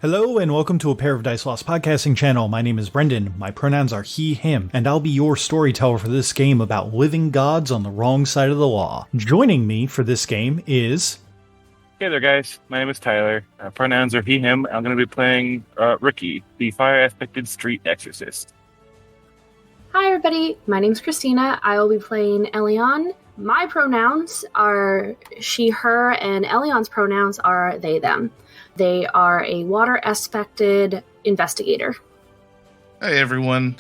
Hello and welcome to A Pair of Dice Lost podcasting channel. My name is Brendan, my pronouns are he, him, and I'll be your storyteller for this game about living gods on the wrong side of the law. Joining me for this game is... Hey there, guys. My name is Tyler. Pronouns are he, him. I'm going to be playing Ricky, the fire-aspected street exorcist. Hi, everybody. My name's Christina. I will be playing Elion. My pronouns are she, her, and Elion's pronouns are they, them. They are a water-aspected investigator. Hi, everyone.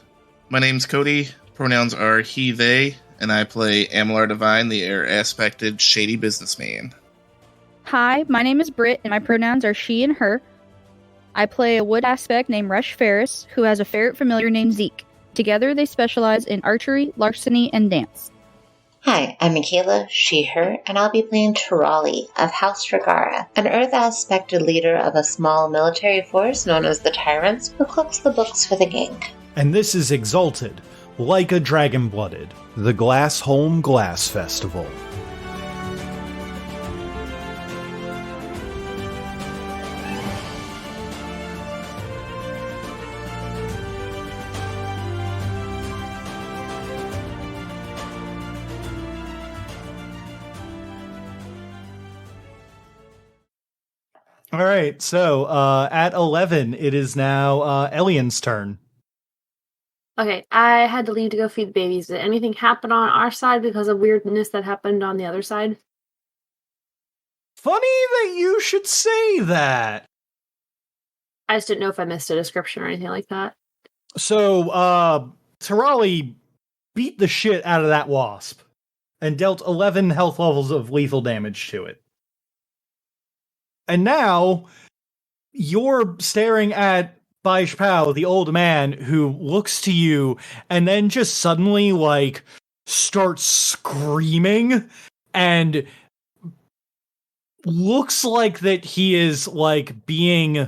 My name's Cody. Pronouns are he, they, and I play Amalar Divine, the air-aspected shady businessman. Hi, my name is Britt, and my pronouns are she and her. I play a wood aspect named Rush Ferris, who has a ferret familiar named Zeke. Together, they specialize in archery, larceny, and dance. Hi, I'm Michaela, she, her, and I'll be playing Tirali of House Regara, an Earth-aspected leader of a small military force known as the Tyrants, who cooks the books for the gang. And this is Exalted, like a dragon-blooded, the Glassholm Glass Festival. All right, so at 11, it is now Elian's turn. Okay, I had to leave to go feed the babies. Did anything happen on our side because of weirdness that happened on the other side? Funny that you should say that. I just didn't know if I missed a description or anything like that. So, Tirali beat the shit out of that wasp and dealt 11 health levels of lethal damage to it. And now, you're staring at Baishpao, the old man, who looks to you and then just suddenly, starts screaming and looks like that he is, being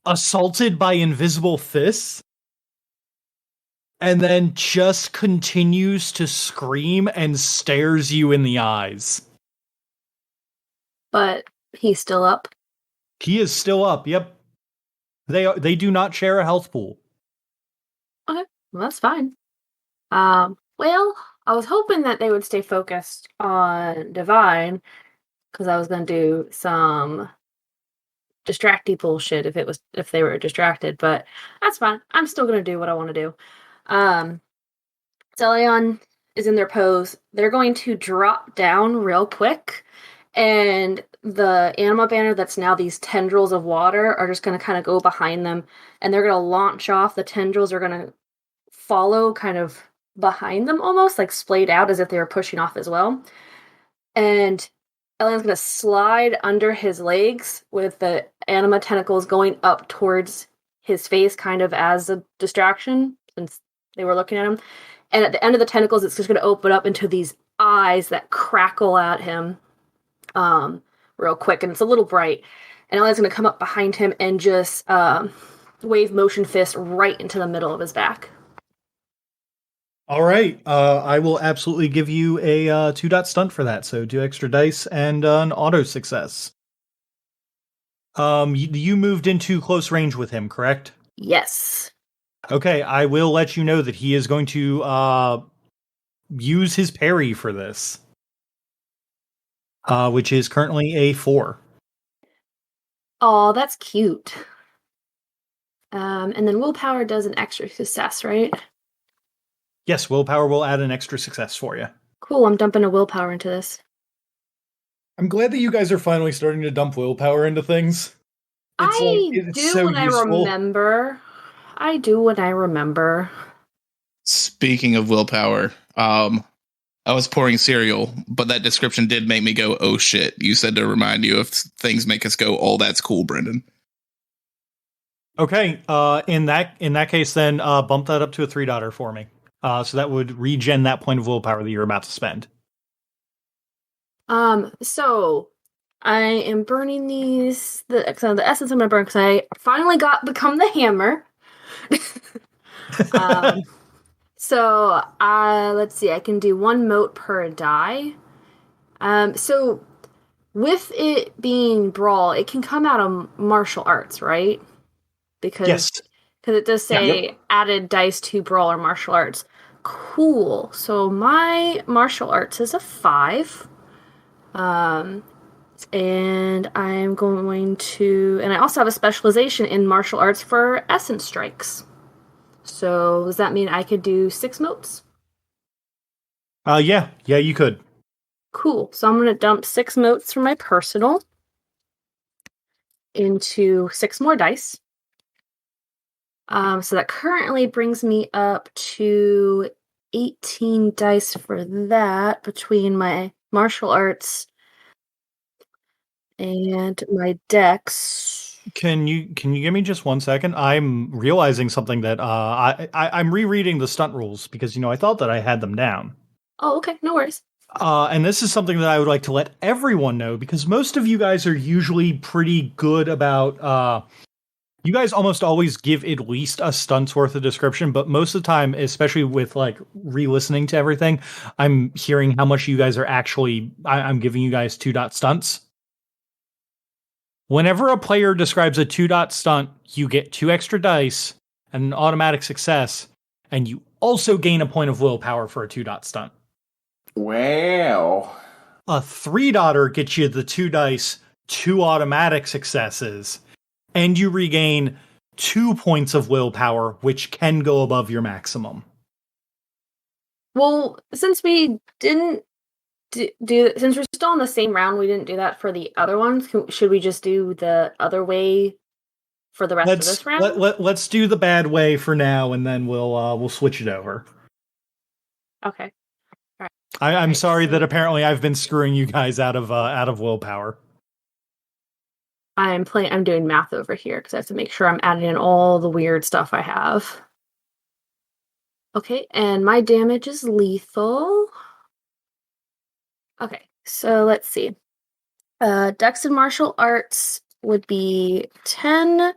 assaulted by invisible fists. And then just continues to scream and stares you in the eyes. But he's still up. He is still up, yep. They do not share a health pool. Okay, well, that's fine. Well, I was hoping that they would stay focused on Divine, because I was going to do some distracty bullshit if they were distracted, but that's fine. I'm still going to do what I want to do. Celion is in their pose. They're going to drop down real quick, and the anima banner that's now these tendrils of water are just going to kind of go behind them, and they're going to launch off. The tendrils are going to follow kind of behind them, almost like splayed out as if they were pushing off as well. And Ellen's going to slide under his legs with the anima tentacles going up towards his face, kind of as a distraction, since they were looking at him. And at the end of the tentacles, it's just going to open up into these eyes that crackle at him real quick, and it's a little bright. And Ellen's going to come up behind him and just wave motion fist right into the middle of his back. All right, I will absolutely give you a 2-dot stunt for that, so 2 extra dice and an auto success. You moved into close range with him, correct? Yes. Okay, I will let you know that he is going to use his parry for this. Which is currently a 4. Oh, that's cute. And then willpower does an extra success, right? Yes, willpower will add an extra success for you. Cool, I'm dumping a willpower into this. I'm glad that you guys are finally starting to dump willpower into things. It's so useful. I do what I remember. Speaking of willpower, I was pouring cereal, but that description did make me go, oh shit. You said to remind you if things make us go, oh, that's cool, Brendan. Okay, in that case, then bump that up to a 3-dotter for me. So that would regen that point of willpower that you're about to spend. So I am burning these. The essence I'm gonna burn because I finally become the hammer. So let's see. I can do 1 mote per die. So with it being brawl, it can come out of martial arts, right? Because Yes. it does say added dice to brawl or martial arts. Cool. So my martial arts is a 5. And I'm going to, and I also have a specialization in martial arts for essence strikes. So does that mean I could do 6 motes? Yeah, you could. Cool. So I'm going to dump 6 motes from my personal into 6 more dice. So that currently brings me up to 18 dice for that between my martial arts and my dex. Can you give me just 1 second? I'm realizing something that I'm rereading the stunt rules because I thought that I had them down. Oh, okay, no worries. And this is something that I would like to let everyone know because most of you guys are usually pretty good about. You guys almost always give at least a stunt's worth of description, but most of the time, especially with like re-listening to everything, I'm hearing how much you guys are actually. I'm giving you guys 2-dot stunts. Whenever a player describes a 2-dot stunt, you get 2 extra dice and an automatic success, and you also gain a point of willpower for a 2-dot stunt. Wow. A 3-dotter gets you the 2 dice, 2 automatic successes, and you regain 2 points of willpower, which can go above your maximum. Well, since we didn't since we're still in the same round, we didn't do that for the other ones. Should we just do the other way for the rest of this round? Let's do the bad way for now, and then we'll switch it over. Okay. All right. I'm sorry that apparently I've been screwing you guys out of willpower. I'm doing math over here because I have to make sure I'm adding in all the weird stuff I have. Okay, and my damage is lethal. Okay, so let's see. Dex and martial arts would be 10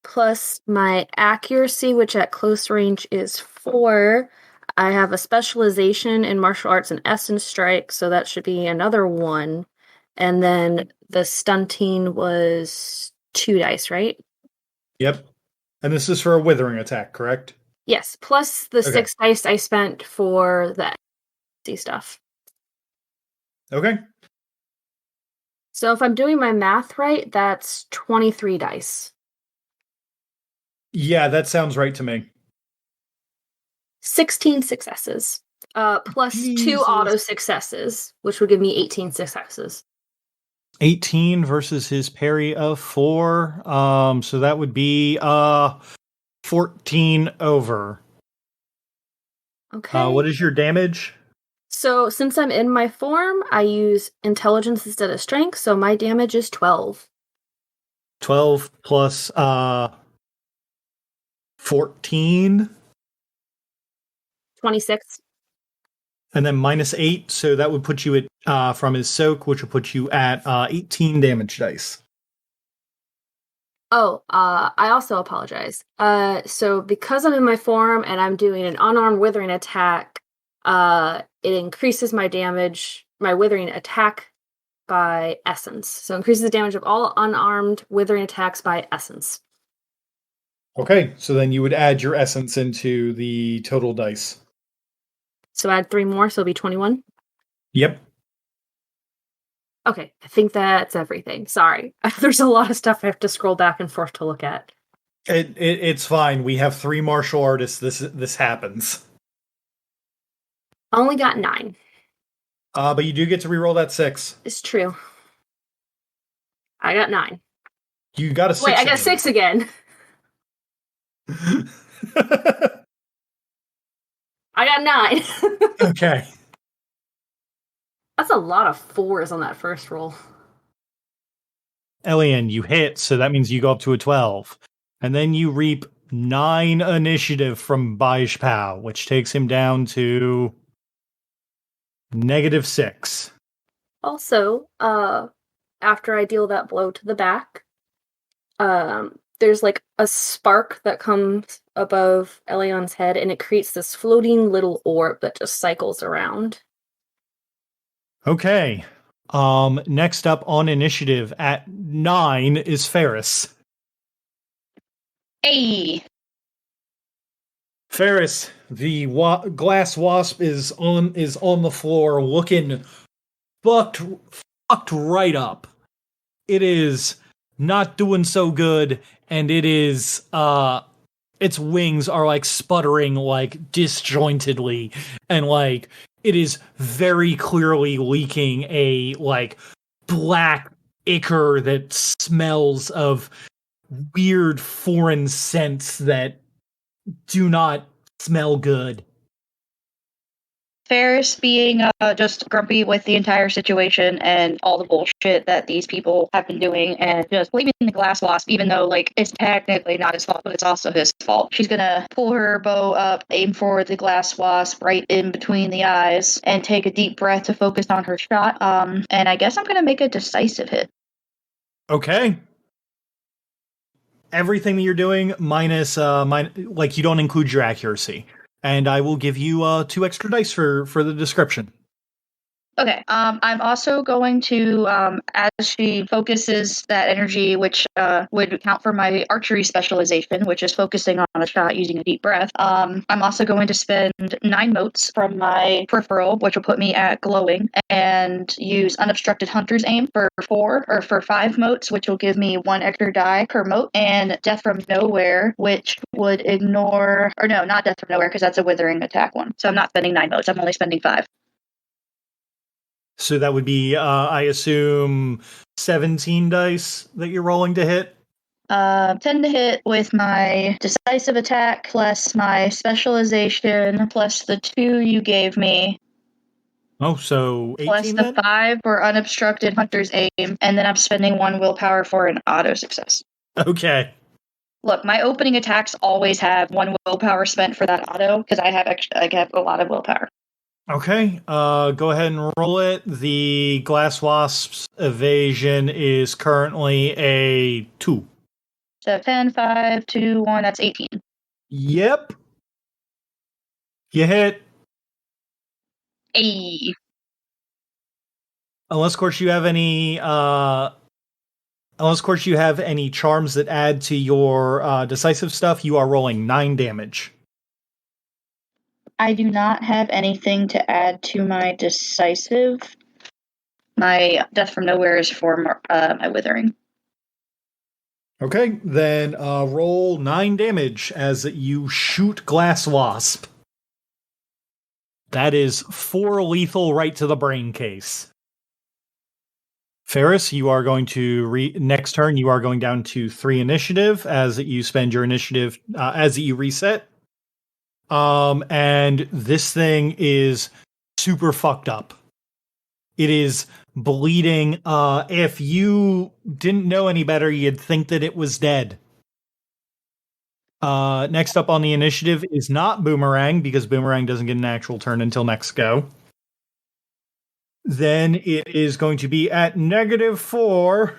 plus my accuracy, which at close range is 4. I have a specialization in martial arts and essence strike, so that should be another 1. And then the stunting was 2 dice, right? Yep. And this is for a withering attack, correct? Yes, plus the 6 dice I spent for the stuff. Okay. So if I'm doing my math right, that's 23 dice. Yeah, that sounds right to me. 16 successes. Plus 2 auto successes, which would give me 18 successes. 18 versus his parry of 4. So that would be 14 over. Okay. What is your damage? So since I'm in my form, I use intelligence instead of strength, so my damage is 12. 12 plus 14. 26. And then minus 8, so that would put you at from his soak, which would put you at 18 damage dice. Oh, I also apologize. So because I'm in my form and I'm doing an unarmed withering attack, it increases my damage, my withering attack by essence. So increases the damage of all unarmed withering attacks by essence. Okay, so then you would add your essence into the total dice. So add 3 more, so it'll be 21? Yep. Okay, I think that's everything. Sorry. There's a lot of stuff I have to scroll back and forth to look at. It's fine. We have 3 martial artists. This happens. I only got 9. But you do get to reroll that 6. It's true. I got 9. You got a 6. Wait, I got 6 again. I got 9. Okay. That's a lot of 4s on that first roll. Elian, you hit, so that means you go up to a 12. And then you reap 9 initiative from Baishpao, which takes him down to -6. Also, after I deal that blow to the back, there's like a spark that comes above Elion's head, and it creates this floating little orb that just cycles around. Okay. Next up on initiative at 9 is Ferris. Hey. Ferris, the glass wasp is on the floor, looking fucked right up. It is not doing so good, and it is its wings are like sputtering like disjointedly, and like it is very clearly leaking a like black ichor that smells of weird foreign scents that do not smell good. Ferris being just grumpy with the entire situation and all the bullshit that these people have been doing, and just blaming the glass wasp, even though like it's technically not his fault, but it's also his fault. She's gonna pull her bow up, aim for the glass wasp right in between the eyes, and take a deep breath to focus on her shot. And I guess I'm gonna make a decisive hit. Okay. Everything that you're doing minus like you don't include your accuracy. And I will give you 2 extra dice for the description. Okay. I'm also going to, as she focuses that energy, which would count for my archery specialization, which is focusing on a shot using a deep breath. I'm also going to spend 9 motes from my peripheral, which will put me at glowing, and use unobstructed hunter's aim for 5 motes, which will give me 1 extra die per mote, and death from nowhere, which would ignore, or no, not death from nowhere, because that's a withering attack one. So I'm not spending 9 motes. I'm only spending 5. So that would be, I assume, 17 dice that you're rolling to hit? 10 to hit with my decisive attack, plus my specialization, plus the 2 you gave me. Oh, so 18 plus the then? 5 for unobstructed hunter's aim, and then I'm spending 1 willpower for an auto success. Okay. Look, my opening attacks always have 1 willpower spent for that auto, because I have a lot of willpower. Okay, go ahead and roll it. The glass wasp's evasion is currently a 2. So 10, 5, 2, 1, that's 18. Yep. You hit. Ayy. Unless, of course, you have any charms that add to your decisive stuff, you are rolling 9 damage. I do not have anything to add to my decisive. My death from nowhere is for my withering. Okay, then roll 9 damage as you shoot glass wasp. That is 4 lethal right to the brain case. Ferris, you are going to next turn. You are going down to 3 initiative as you spend your initiative as you reset. And this thing is super fucked up. It is bleeding. If you didn't know any better, you'd think that it was dead. Next up on the initiative is not Boomerang, because Boomerang doesn't get an actual turn until next go. Then it is going to be at -4,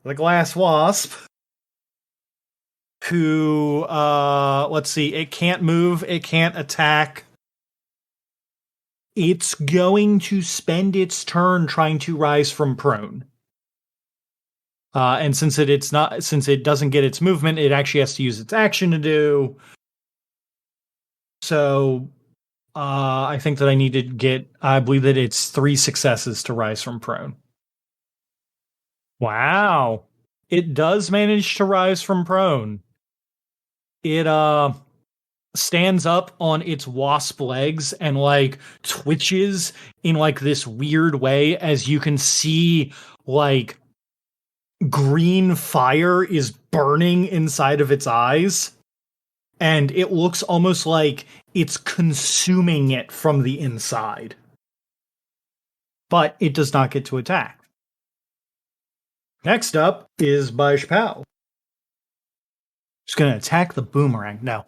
the Glass Wasp, who, let's see, it can't move, it can't attack. It's going to spend its turn trying to rise from prone. And since it doesn't get its movement, it actually has to use its action to do. So, I think that I believe that it's 3 successes to rise from prone. Wow. It does manage to rise from prone. It, stands up on its wasp legs and like twitches in like this weird way, as you can see like green fire is burning inside of its eyes, and it looks almost like it's consuming it from the inside. But it does not get to attack. Next up is Bajpal. Just gonna attack the boomerang. No.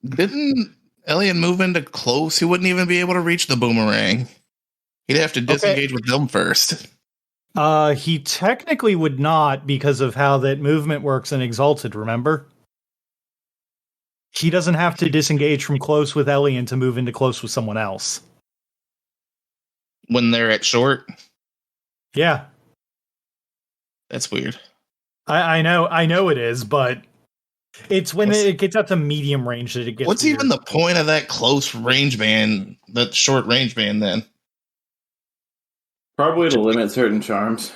Didn't Elliot move into close? He wouldn't even be able to reach the boomerang. He'd have to disengage with them first. He technically would not, because of how that movement works in Exalted, remember? He doesn't have to disengage from close with Elian to move into close with someone else. When they're at short, Yeah, that's weird. I know it is, but it's when it gets up to medium range that it gets. What's weird. even the point of that close range band, that short range band? Then Probably to limit certain charms.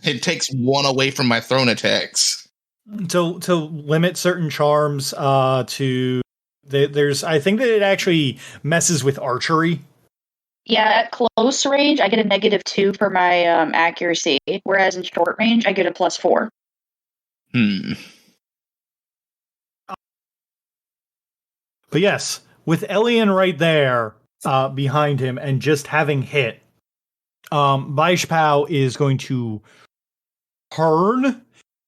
it takes one away from my thrown attacks. to limit certain charms? There's I think that it actually messes with archery. Yeah, at close range, I get a -2 for my accuracy, whereas in short range, I get a +4. But yes, with Elian right there behind him and just having hit, Vaishpao is going to turn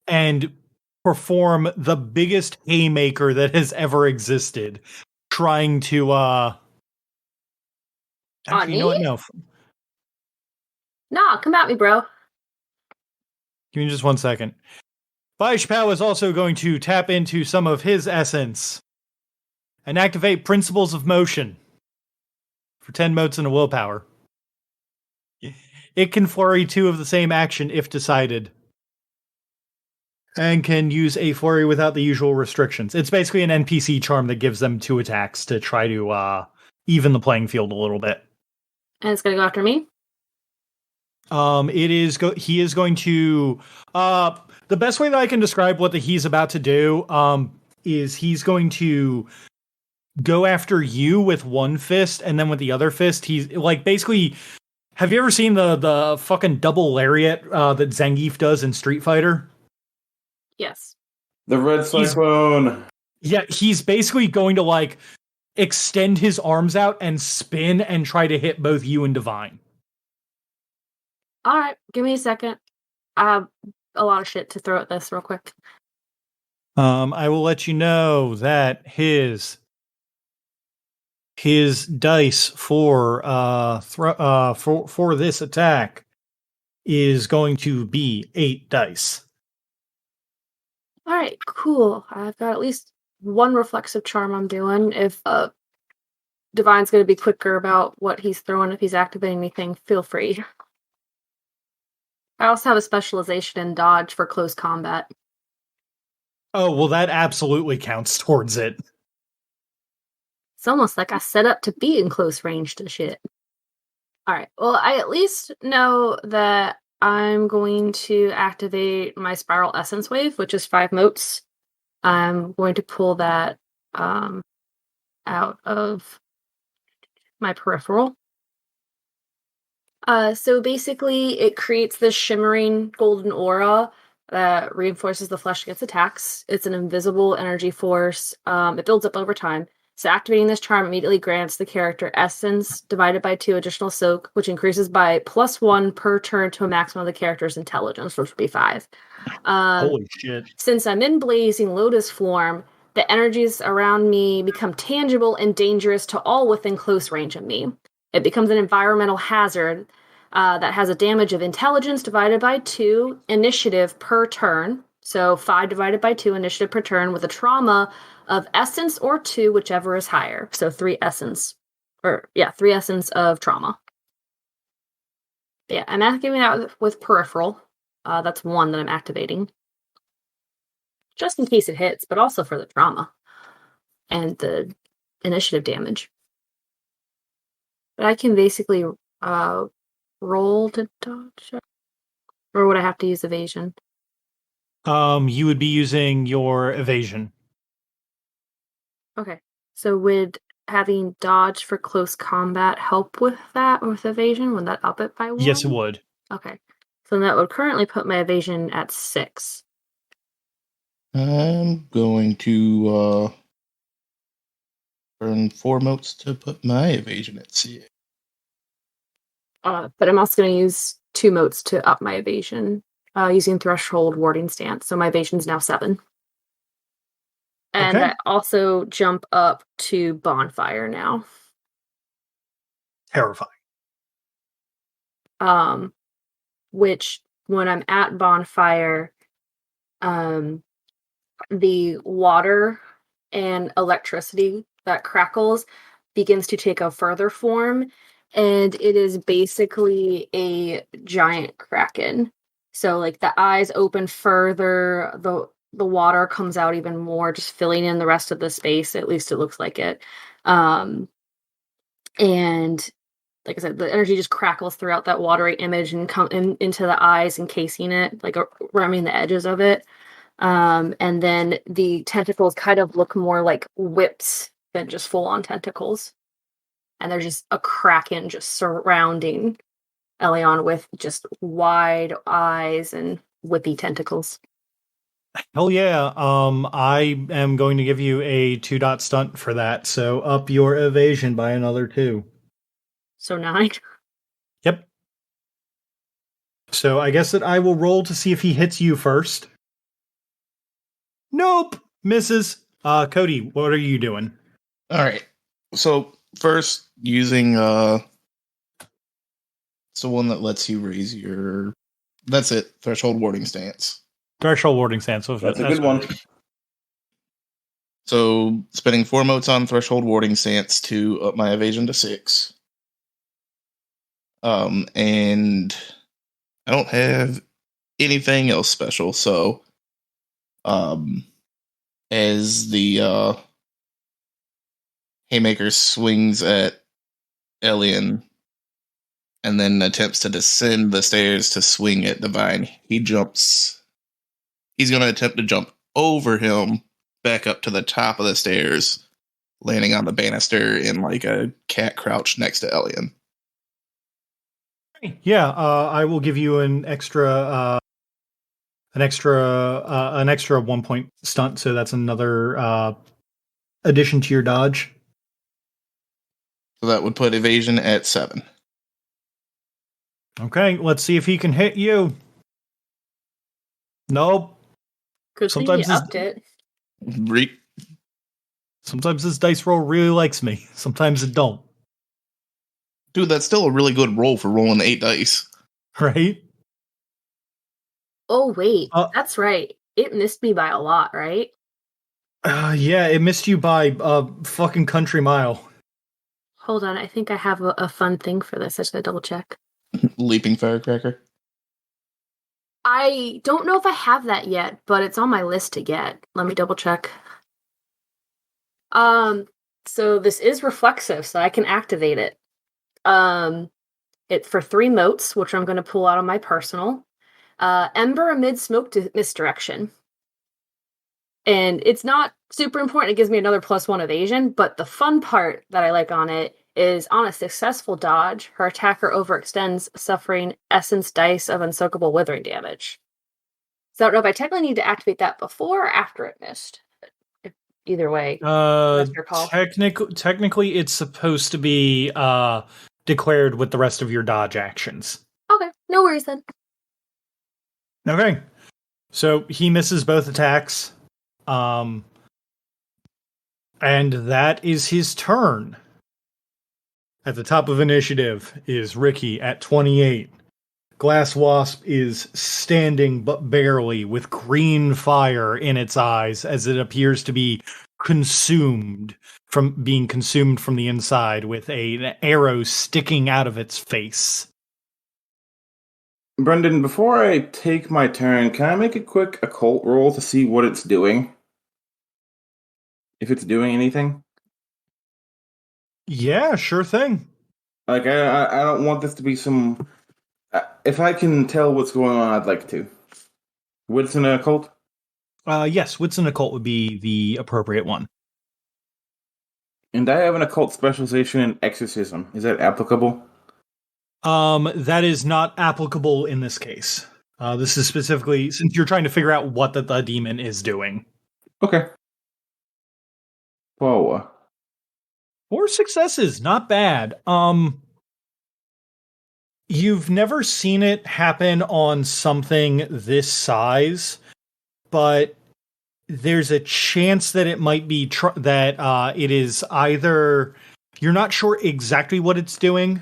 and perform the biggest haymaker that has ever existed, trying to actually, you know what? No, Nah, come at me, bro. give me just 1 second. Vaishpao is also going to tap into some of his essence and activate Principles of Motion for 10 motes and a willpower. It can flurry 2 of the same action if decided, and can use a flurry without the usual restrictions. It's basically an NPC charm that gives them 2 attacks to try to even the playing field a little bit. And it's gonna go after me? He is going to the best way that I can describe what he's about to do is he's going to go after you with one fist, and then with the other fist he's like basically, have you ever seen the fucking double lariat that Zangief does in Street Fighter? Yes. The red cyclone. Yeah, he's basically going to like extend his arms out and spin and try to hit both you and Divine. Alright, give me a second. I have a lot of shit to throw at this real quick. I will let you know that his dice for this attack is going to be 8 dice. Alright, cool. I've got at least one reflexive charm I'm doing. If Divine's gonna be quicker about what he's throwing, if he's activating anything, feel free. I also have a specialization in dodge for close combat. Oh, well, that absolutely counts towards it. It's almost like I set up to be in close range to shit. Alright, well, I at least know that I'm going to activate my Spiral Essence Wave, which is 5 motes. I'm going to pull that out of my peripheral. So basically, it creates this shimmering golden aura that reinforces the flesh against attacks. It's an invisible energy force. It builds up over time. So activating this charm immediately grants the character essence divided by 2 additional soak, which increases by +1 per turn to a maximum of the character's intelligence, which would be 5. Holy shit. Since I'm in Blazing Lotus form, the energies around me become tangible and dangerous to all within close range of me. It becomes an environmental hazard that has a damage of intelligence divided by 2 initiative per turn. So 5 divided by 2 initiative per turn with a trauma of essence or 2, whichever is higher. So 3 essence. 3 essence of trauma. Yeah, I'm activating that with peripheral. That's 1 that I'm activating. Just in case it hits, but also for the trauma. And the initiative damage. But I can basically roll to dodge. Or would I have to use evasion? You would be using your evasion. Okay. So would having dodge for close combat help with that, with evasion? Would that up it by 1? Yes, it would. Okay. So that would currently put my evasion at 6. I'm going to burn 4 motes to put my evasion at 6. But I'm also going to use 2 motes to up my evasion using Threshold Warding Stance. So my evasion's now 7. And Okay. I also jump up to Bonfire now. Terrifying. Which, when I'm at Bonfire, the water and electricity that crackles begins to take a further form, and it is basically a giant kraken. So like the eyes open further, the water comes out even more, just filling in the rest of the space. At least it looks like it. And like I said, the energy just crackles throughout that watery image and come into the eyes, encasing it, like around the edges of it. And then the tentacles kind of look more like whips than just full-on tentacles. And there's just a kraken just surrounding Elion with just wide eyes and whippy tentacles. Hell yeah. I am going to give you a 2-dot stunt for that, so up your evasion by another 2. So 9. Yep. So I guess that I will roll to see if he hits you first. Nope. Misses. Cody, what are you doing? All right. So first, using it's the one that lets you raise your. That's it. Threshold warding stance. Threshold warding stance. So That's a good one. So spending 4 motes on threshold warding stance to up my evasion to 6. And I don't have anything else special. So, as the haymaker swings at Elian and then attempts to descend the stairs to swing at Divine, he's going to attempt to jump over him back up to the top of the stairs, landing on the banister in like a cat crouch next to Elian. Yeah, I will give you an extra 1 point stunt, so that's another addition to your dodge. So that would put evasion at 7. Okay, let's see if he can hit you. Nope. Good thing Sometimes you upped it. Sometimes this dice roll really likes me. Sometimes it don't. Dude, that's still a really good roll for rolling 8 dice. Right? Oh, wait. That's right. It missed me by a lot, right? Yeah, it missed you by a fucking country mile. Hold on. I think I have a fun thing for this. I just gotta double check. Leaping firecracker. I don't know if I have that yet, but it's on my list to get. Let me double check. So this is reflexive, so I can activate it. It for 3 motes, which I'm going to pull out on my personal. Ember amid smoke misdirection. And it's not super important. It gives me another +1 evasion, but the fun part that I like on it is on a successful dodge, her attacker overextends, suffering essence dice of unsoakable withering damage. So I don't know if I technically need to activate that before or after it missed. Either way, that's your call. Technically, it's supposed to be declared with the rest of your dodge actions. Okay, no worries then. Okay, so he misses both attacks, and that is his turn. At the top of initiative is Ricky at 28. Glass Wasp is standing but barely with green fire in its eyes as it appears to be consumed from the inside with an arrow sticking out of its face. Brendan, before I take my turn, can I make a quick occult roll to see what it's doing? If it's doing anything? Yeah, sure thing. Like, I don't want this to be some... if I can tell what's going on, I'd like to. What's an occult? Yes, Wits and Occult would be the appropriate one. And I have an occult specialization in exorcism. Is that applicable? That is not applicable in this case. This is specifically since you're trying to figure out what the demon is doing. Okay. Whoa. 4 successes, not bad. You've never seen it happen on something this size, but there's a chance that it might be it is either you're not sure exactly what it's doing,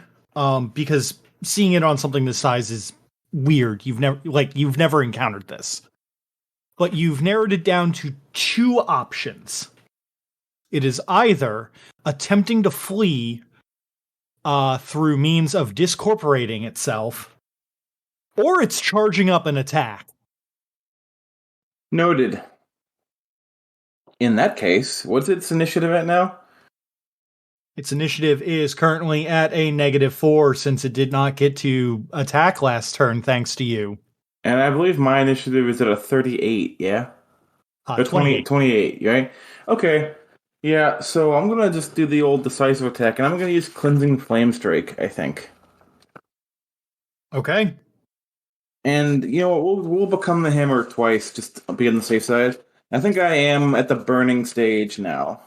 because seeing it on something this size is weird. You've never encountered this, but you've narrowed it down to 2 options. It is either attempting to flee through means of discorporating itself, or it's charging up an attack. Noted. In that case, what's its initiative at now? Its initiative is currently at a -4 since it did not get to attack last turn, thanks to you. And I believe my initiative is at a 38, yeah? Or 28, right? Okay. Yeah, so I'm going to just do the old decisive attack, and I'm going to use Cleansing Flame Strike, I think. Okay. And, you know, we'll become the hammer twice, just to be on the safe side. I think I am at the burning stage now.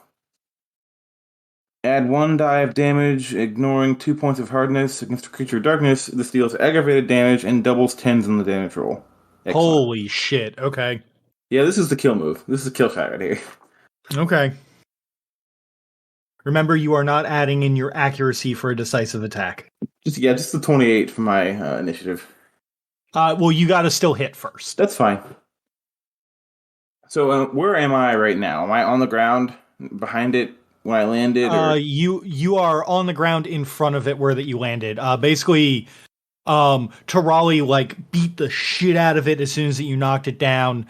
Add 1 die of damage, ignoring 2 points of hardness against a creature of darkness. This deals aggravated damage and doubles 10s in the damage roll. Excellent. Holy shit, okay. Yeah, this is the kill move. This is a kill shot right here. Okay. Remember, you are not adding in your accuracy for a decisive attack. Just the 28 for my initiative. Well, you gotta still hit first. That's fine. So, where am I right now? Am I on the ground behind it when I landed? Or? You are on the ground in front of it where that you landed. Basically, Tarali like beat the shit out of it as soon as you knocked it down.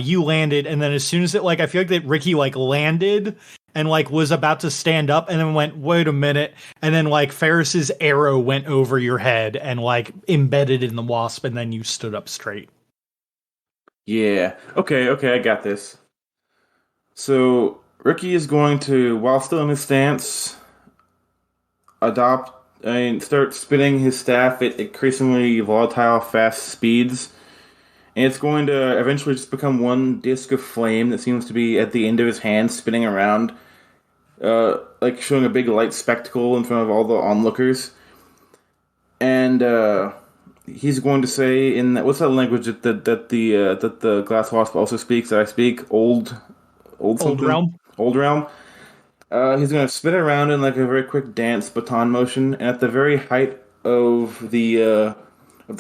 You landed, and then as soon as it I feel like that Ricky landed and was about to stand up, and then went, wait a minute, and then Ferris's arrow went over your head and embedded in the wasp, and then you stood up straight. Yeah. Okay, I got this. So Ricky is going to, while still in his stance, adopt and start spinning his staff at increasingly volatile, fast speeds. And it's going to eventually just become one disc of flame that seems to be at the end of his hand, spinning around, showing a big light spectacle in front of all the onlookers. And he's going to say in what's that language that the glass wasp also speaks? That I speak old realm. Old realm. He's going to spin around in a very quick dance baton motion, and at the very height of the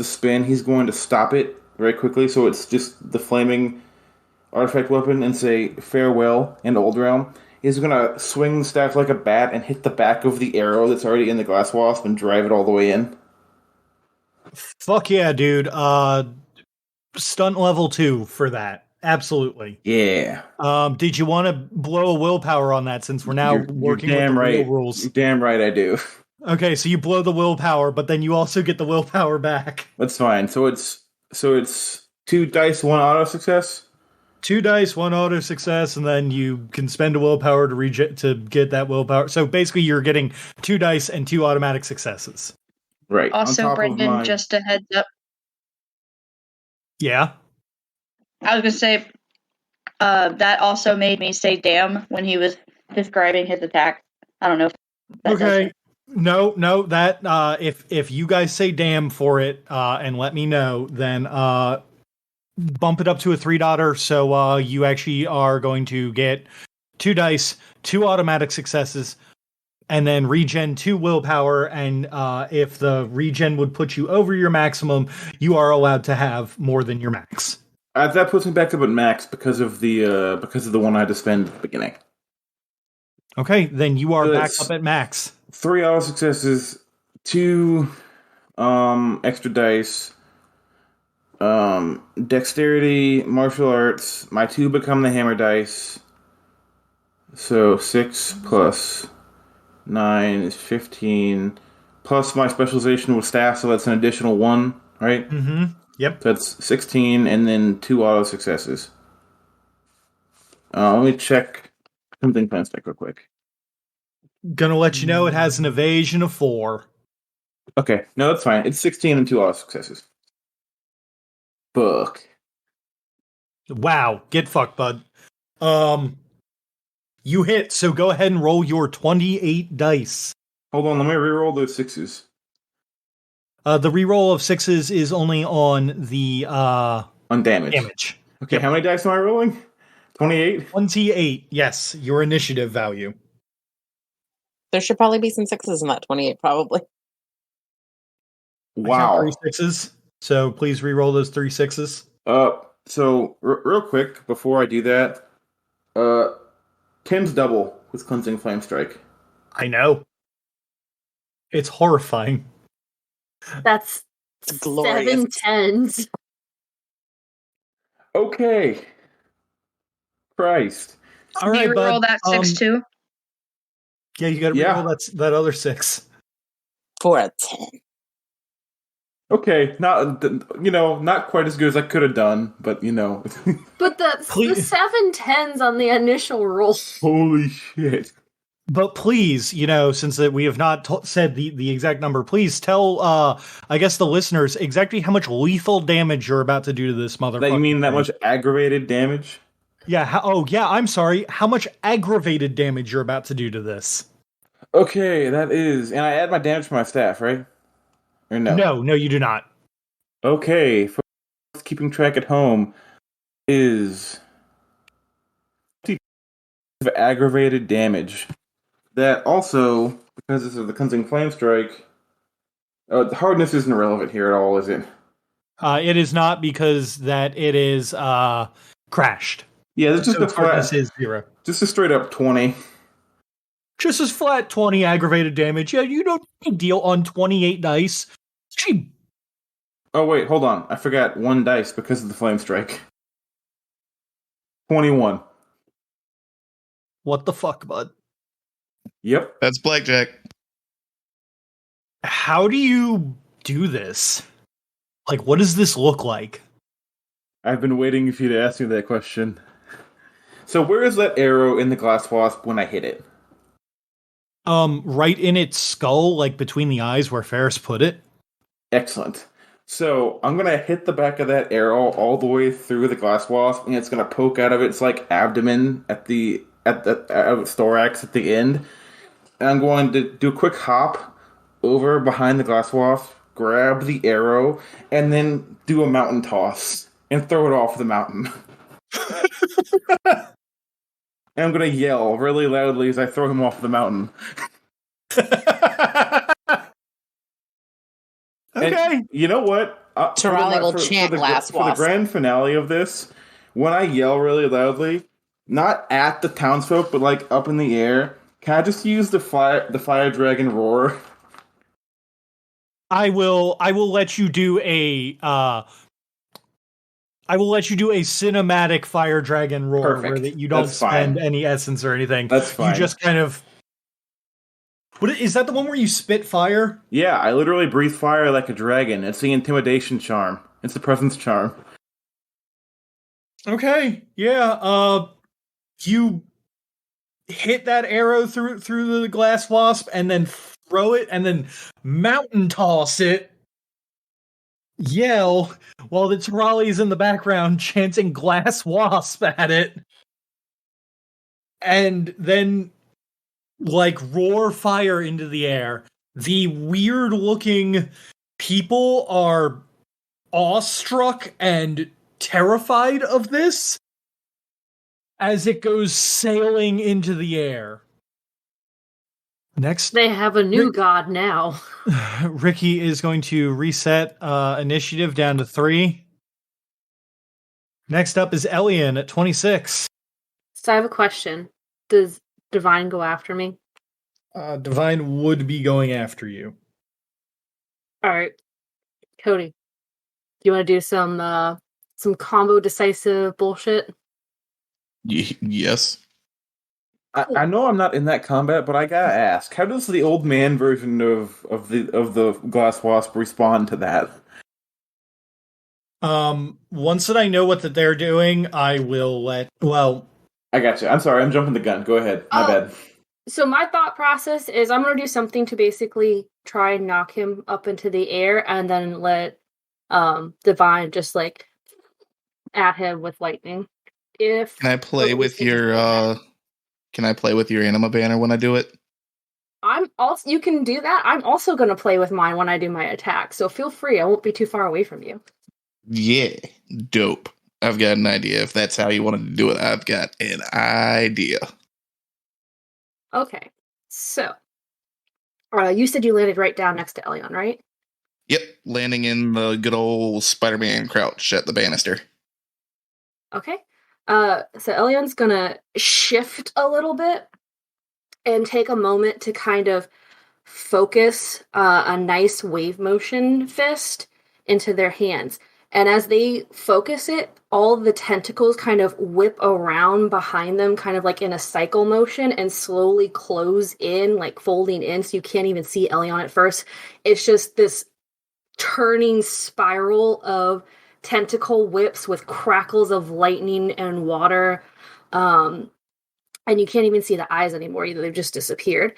spin, he's going to stop it very quickly, so it's just the flaming artifact weapon, and say farewell in Old Realm. He's going to swing the staff like a bat and hit the back of the arrow that's already in the glass wasp and drive it all the way in. Fuck yeah, dude. Stunt level 2 for that. Absolutely. Yeah. Did you want to blow a willpower on that since we're now working with the real rules? You're damn right I do. Okay, so you blow the willpower, but then you also get the willpower back. That's fine. So it's 2 dice, 1 auto success? 2 dice, 1 auto success, and then you can spend a willpower to get that willpower. So basically you're getting 2 dice and 2 automatic successes. Right. Also, Brendan, just a heads up. Yeah? I was going to say, that also made me say damn when he was describing his attack. I don't know if that okay. No, that, if you guys say damn for it, and let me know, then, bump it up to a 3-dotter, so, you actually are going to get 2 dice, 2 automatic successes, and then regen 2 willpower, and, if the regen would put you over your maximum, you are allowed to have more than your max. That puts me back up at max because of the one I had to spend at the beginning. Okay, then you are back up at max. 3 auto successes, 2 extra dice, dexterity, martial arts. My 2 become the hammer dice. So 6 plus 9 is 15. Plus my specialization with staff, so that's an additional 1, right? Mm-hmm. Yep. So that's 16, and then 2 auto successes. Let me check something plan spec real quick. Gonna let you know it has an evasion of 4. Okay, no, that's fine. It's 16 and 2 auto successes. Fuck. Wow, get fucked, bud. You hit, so go ahead and roll your 28 dice. Hold on, let me reroll those 6s. The reroll of 6s is only on the on damage. Okay, yep. How many dice am I rolling? 28? 28, yes, your initiative value. There should probably be some 6s in that 28, probably. Wow. 3 6s, so please reroll those 3 6s. So real quick, before I do that, 10's double, with Cleansing Flame Strike. I know. It's horrifying. That's It's glorious. 7 tens. Okay. Christ. All Do right, you bud. roll that 6 too? Yeah, you got to Yeah. roll that other 6. 4 out of 10. Okay, not quite as good as I could have done, but But the Please. 7 tens on the initial roll. Holy shit. But please, since that we have not said the exact number, please tell, I guess the listeners exactly how much lethal damage you're about to do to this motherfucker. That you mean that much aggravated damage? Yeah. I'm sorry. How much aggravated damage you're about to do to this? Okay, that is, and I add my damage to my staff, right? Or no? No, you do not. Okay, for keeping track at home is of aggravated damage. That also, because this is the Cleansing Flame Strike, the hardness isn't relevant here at all, is it? It is not, because that it is crashed. Yeah, it's just So a hardness flat, is 0. just a straight up 20. Just as flat 20 aggravated damage. Yeah, you don't deal on 28 dice. Gee, Oh wait, hold on. I forgot 1 dice because of the Flame Strike. 21. what the fuck, bud? Yep. That's blackjack. How do you do this? Like, what does this look like? I've been waiting for you to ask me that question. So where is that arrow in the glass wasp when I hit it? Right in its skull, like between the eyes where Ferris put it. Excellent. So I'm gonna hit the back of that arrow all the way through the glass wasp, and it's gonna poke out of its abdomen at its thorax at the end. And I'm going to do a quick hop over behind the glass wasp, grab the arrow, and then do a mountain toss and throw it off the mountain. And I'm gonna yell really loudly as I throw him off the mountain. Okay. And you know what? Tarali will chant glass for the wasp. grand finale of this, when I yell really loudly, not at the townsfolk, but up in the air, can I just use the fire dragon roar? I will let you do a cinematic fire dragon roar. Perfect. Where you don't That's fine. spend any essence or anything. That's fine. You just kind of. What is that? The one where you spit fire? Yeah, I literally breathe fire like a dragon. It's the intimidation charm. It's the presence charm. Okay. Yeah. You hit that arrow through the glass wasp and then throw it and then mountain toss it. Yell while the Tarali's in the background chanting glass wasp at it. And then roar fire into the air. The weird looking people are awestruck and terrified of this as it goes sailing into the air. Next, They have a new god now. Ricky is going to reset initiative down to 3. Next up is Elian at 26. So I have a question. Does Divine go after me? Divine would be going after you. Alright. Cody, do you want to do some combo decisive bullshit? Yes. I know I'm not in that combat, but I gotta ask: how does the old man version of the glass wasp respond to that? Once that I know what that they're doing, I will let. Well, I got you. I'm sorry, I'm jumping the gun. Go ahead. My bad. So my thought process is I'm going to do something to basically try and knock him up into the air and then let Divine just at him with lightning. Can I play with your anima banner when I do it? You can do that. I'm also going to play with mine when I do my attack. So feel free. I won't be too far away from you. Yeah, dope. I've got an idea. If that's how you wanted to do it, I've got an idea. Okay. So, you said you landed right down next to Elion, right? Yep, landing in the good old Spider-Man crouch at the banister. Okay. So Elion's gonna shift a little bit and take a moment to kind of focus a nice wave motion fist into their hands. And as they focus it, all the tentacles kind of whip around behind them, kind of like in a cycle motion, and slowly close in, like folding in, so you can't even see Elion at first. It's just this turning spiral of tentacle whips with crackles of lightning and water. And you can't even see the eyes anymore either. They've just disappeared.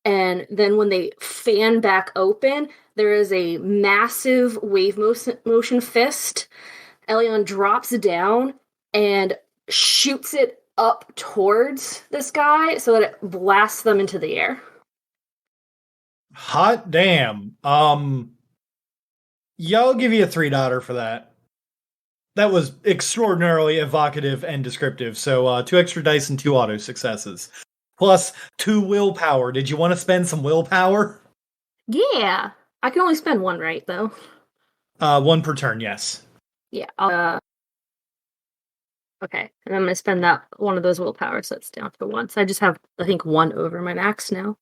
And then when they fan back open, there is a massive wave motion fist. Elion drops down and shoots it up towards this guy so that it blasts them into the air. Hot damn. Yeah, I'll give you a 3 for that. That was extraordinarily evocative and descriptive. So 2 extra dice and 2 auto successes. Plus 2 willpower. Did you want to spend some willpower? Yeah. I can only spend 1, right, though? 1 per turn, yes. Yeah. Okay. And I'm going to spend that one of those willpower, so it's down to 1. So I just have, I think, 1 over my max now.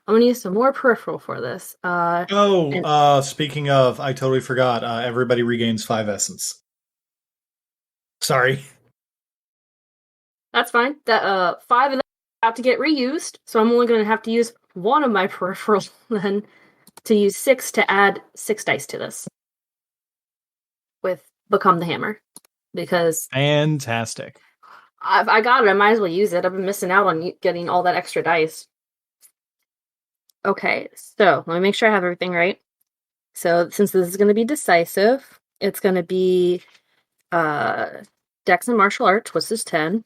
I'm going to use some more peripheral for this. Speaking of, I totally forgot. Everybody regains 5 essence. Sorry. That's fine. That 5 of them have to get reused, so I'm only going to have to use 1 of my peripheral then to use 6 to add 6 dice to this with Become the Hammer, because fantastic. I got it. I might as well use it. I've been missing out on getting all that extra dice. Okay, so let me make sure I have everything right. So since this is going to be decisive, it's going to be Dex and Martial Arts, which is 10.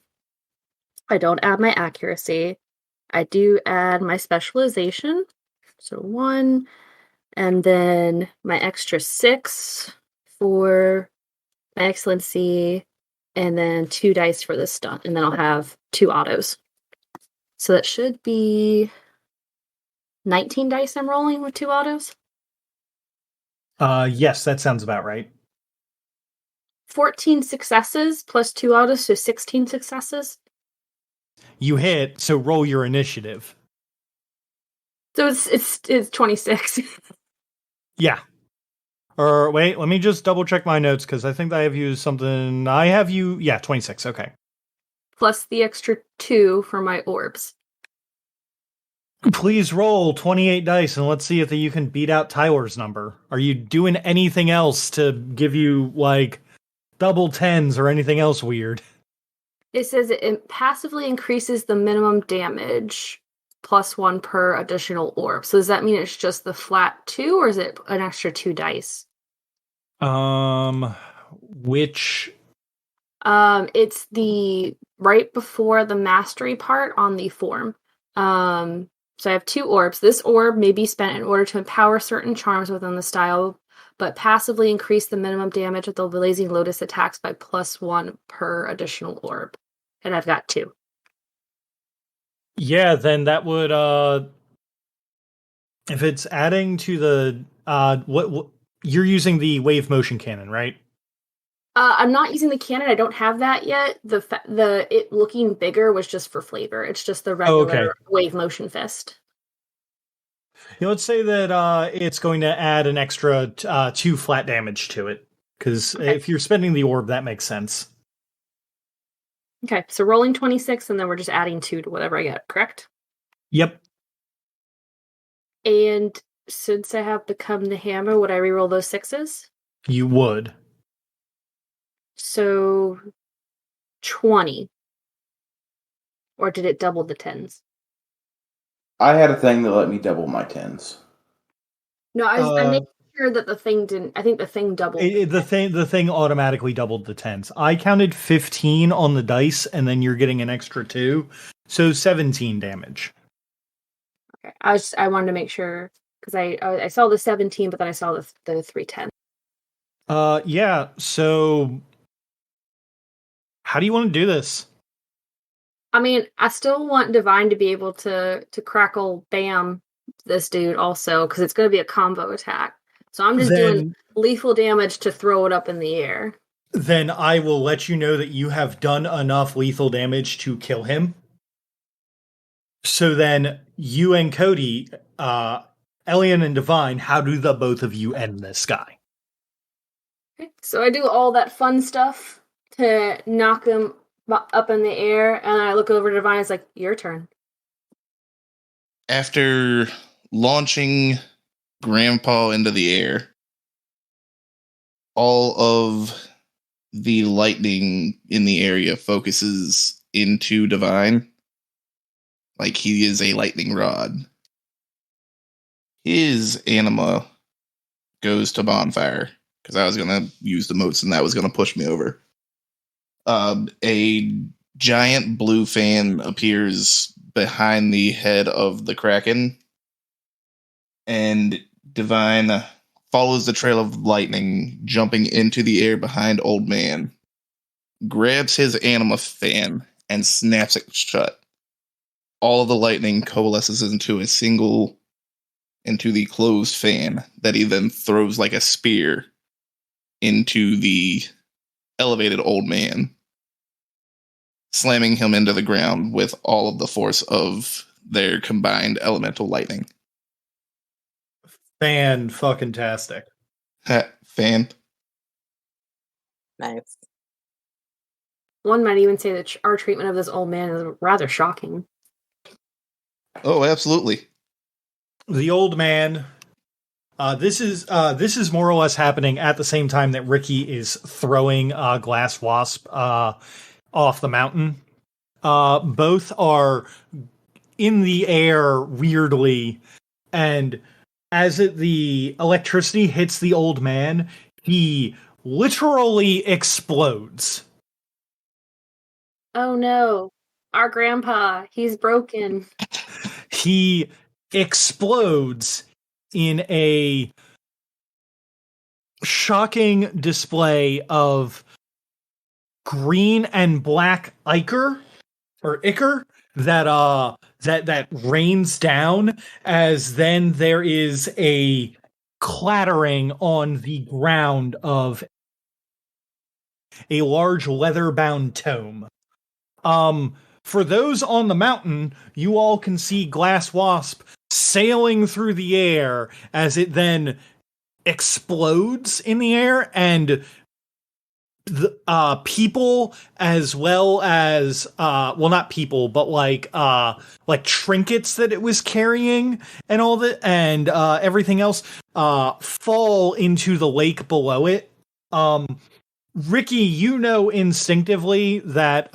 I don't add my accuracy. I do add my specialization, so 1, and then my extra 6 for my excellency, and then 2 dice for this stunt, and then I'll have 2 autos. So that should be 19 dice I'm rolling with 2 autos. Yes, that sounds about right. 14 successes plus 2 autos, so 16 successes. You hit, so roll your initiative. So it's 26. Yeah. Or wait, let me just double check my notes, because I think I have used something. I have you, 26, okay. Plus the extra 2 for my orbs. Please roll 28 dice and let's see if you can beat out Tyler's number. Are you doing anything else to give you, like, double 10s or anything else weird? It says it passively increases the minimum damage plus 1 per additional orb. So does that mean it's just the flat 2, or is it an extra 2 dice? Which? It's the right before the mastery part on the form. So I have 2 orbs. This orb may be spent in order to empower certain charms within the style, but passively increase the minimum damage of the Blazing Lotus attacks by plus 1 per additional orb. And I've got 2. Yeah, then that would, if it's adding to the, what you're using the wave motion cannon, right? I'm not using the cannon. I don't have that yet. The it looking bigger was just for flavor. It's just the regular wave motion fist. Let's say that it's going to add an extra 2 flat damage to it, because if you're spending the orb, that makes sense. Okay, so rolling 26, and then we're just adding 2 to whatever I get, correct? Yep. And since I have Become the Hammer, would I reroll those 6s? You would. So 20. Or did it double the 10s? I had a thing that let me double my 10s. No, I made sure that the thing didn't. I think the thing doubled. The thing automatically doubled the 10s. I counted 15 on the dice, and then you're getting an extra 2, so 17 damage. Okay, I wanted to make sure, because I saw the 17, but then I saw the 310. Yeah. So, how do you want to do this? I mean, I still want Divine to be able to crackle bam this dude also, because it's going to be a combo attack. So I'm just doing lethal damage to throw it up in the air. Then I will let you know that you have done enough lethal damage to kill him. So then you and Cody, Elian and Divine, how do the both of you end this guy? Okay, so I do all that fun stuff to knock him up in the air, and I look over to Divine. It's like, your turn. After launching Grandpa into the air, all of the lightning in the area focuses into Divine. Like he is a lightning rod. His anima goes to Bonfire, because I was going to use the motes and that was going to push me over. A giant blue fan appears behind the head of the Kraken, and Divine follows the trail of lightning, jumping into the air behind Old Man, grabs his anima fan, and snaps it shut. All of the lightning coalesces into the closed fan that he then throws like a spear into the elevated Old Man, slamming him into the ground with all of the force of their combined elemental lightning. Fan-fucking-tastic. Fan. Nice. One might even say that our treatment of this old man is rather shocking. Oh, absolutely. The old man. This is more or less happening at the same time that Ricky is throwing Glass Wasp off the mountain. Both are in the air weirdly, and as the electricity hits the old man, he literally explodes. Oh no, our grandpa, he's broken. He explodes in a shocking display of green and black ichor that rains down, as then there is a clattering on the ground of a large leather-bound tome. For those on the mountain, you all can see Glass Wasp sailing through the air as it then explodes in the air, and the people, as well as well, not people, but like trinkets that it was carrying and all that, and everything else fall into the lake below it. Ricky, you know instinctively that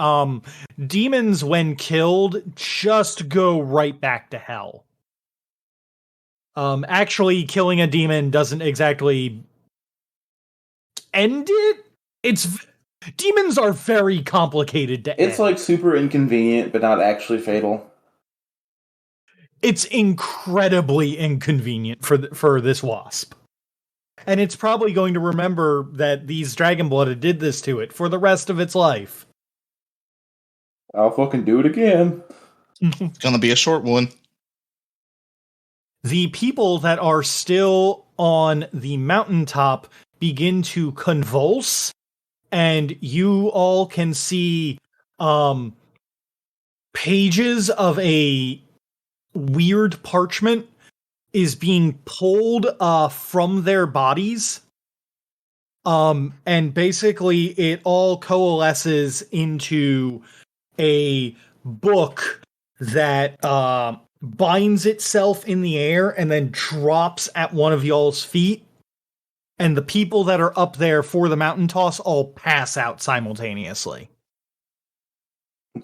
demons, when killed, just go right back to hell. Actually, killing a demon doesn't exactly end it. Demons are very complicated to end. It's like super inconvenient, but not actually fatal. It's incredibly inconvenient for this wasp. And it's probably going to remember that these Dragonblooded did this to it for the rest of its life. I'll fucking do it again. It's gonna be a short one. The people that are still on the mountaintop begin to convulse, and you all can see pages of a weird parchment is being pulled from their bodies. And basically it all coalesces into a book that binds itself in the air and then drops at one of y'all's feet. And the people that are up there for the mountain toss all pass out simultaneously.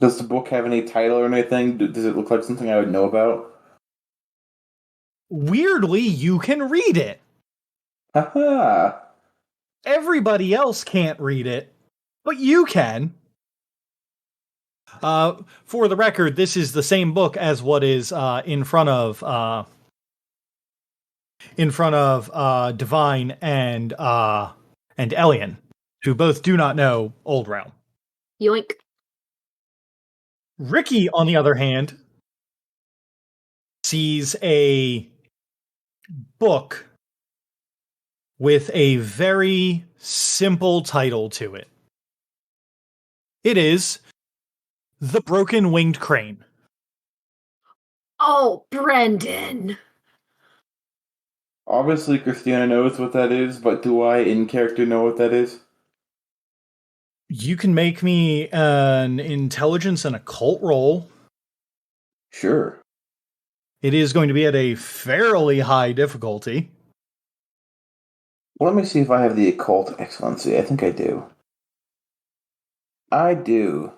Does the book have any title or anything? Does it look like something I would know about? Weirdly, you can read it. Haha! Everybody else can't read it, but you can. For the record, this is the same book as what is in front of Divine and Elian, who both do not know Old Realm. Yoink. Ricky, on the other hand, sees a book with a very simple title to it. It is The Broken Winged Crane. Oh, Brendan. Obviously, Christina knows what that is, but do I, in character, know what that is? You can make me an intelligence and occult roll. Sure. It is going to be at a fairly high difficulty. Let me see if I have the occult excellency. I think I do. I do.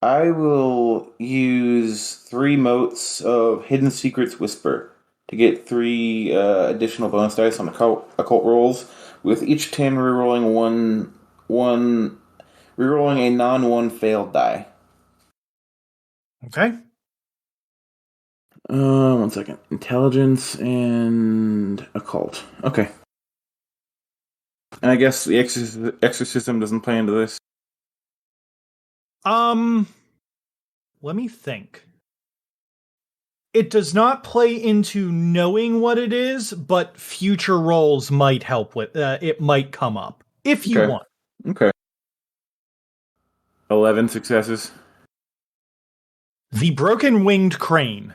I will use 3 motes of Hidden Secrets Whisper to get 3 additional bonus dice on occult rolls, with each 10 rerolling rerolling a non-1 failed die. Okay. 1 second. Intelligence and occult. Okay. And I guess the exorcism doesn't play into this. Let me think. It does not play into knowing what it is, but future rolls might help with it might come up if you Okay. want. Okay. 11 successes. The Broken Winged Crane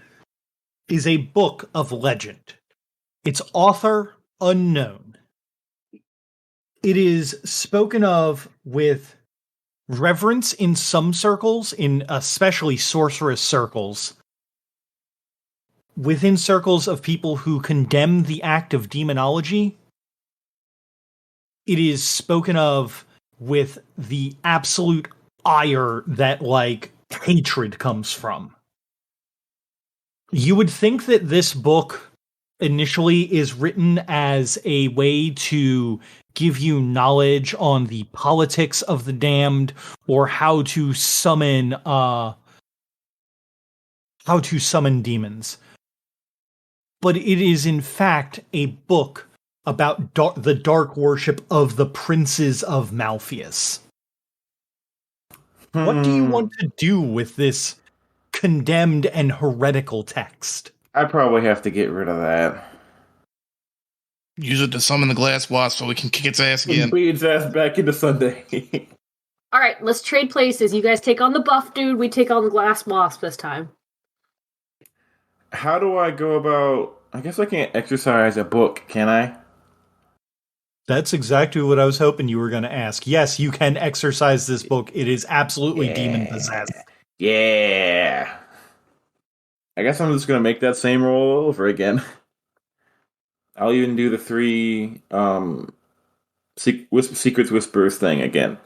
is a book of legend. Its author unknown. It is spoken of with reverence in some circles, in especially sorceress circles, within circles of people who condemn the act of demonology. It is spoken of with the absolute ire that, like, hatred comes from. You would think that this book initially is written as a way to give you knowledge on the politics of the damned, or how to summon demons. But it is in fact a book about the dark worship of the princes of Malpheus. What do you want to do with this condemned and heretical text? I probably have to get rid of that. Use it to summon the glass wasp so we can kick its ass again. Beat its ass back into Sunday. All right, let's trade places. You guys take on the buff dude. We take on the glass wasp this time. How do I go about... I guess I can't exercise a book, can I? That's exactly what I was hoping you were going to ask. Yes, you can exercise this book. It is absolutely demon-possessed. Yeah. I guess I'm just going to make that same roll over again. I'll even do the 3 Secrets Whisperers thing again.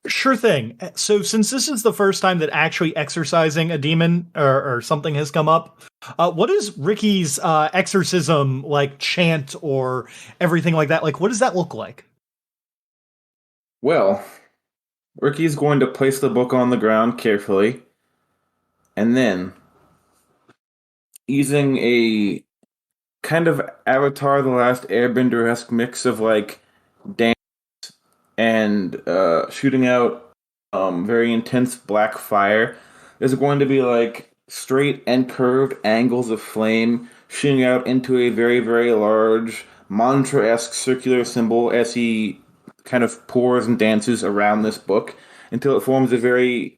Sure thing. So since this is the first time that actually exorcising a demon or something has come up, what is Ricky's exorcism, like, chant or everything like that? Like, what does that look like? Well, Ricky's going to place the book on the ground carefully, and then, using a kind of Avatar The Last Airbender-esque mix of, like, dance and shooting out very intense black fire, there's going to be, like, straight and curved angles of flame shooting out into a very, very large mantra-esque circular symbol as he kind of pours and dances around this book until it forms a very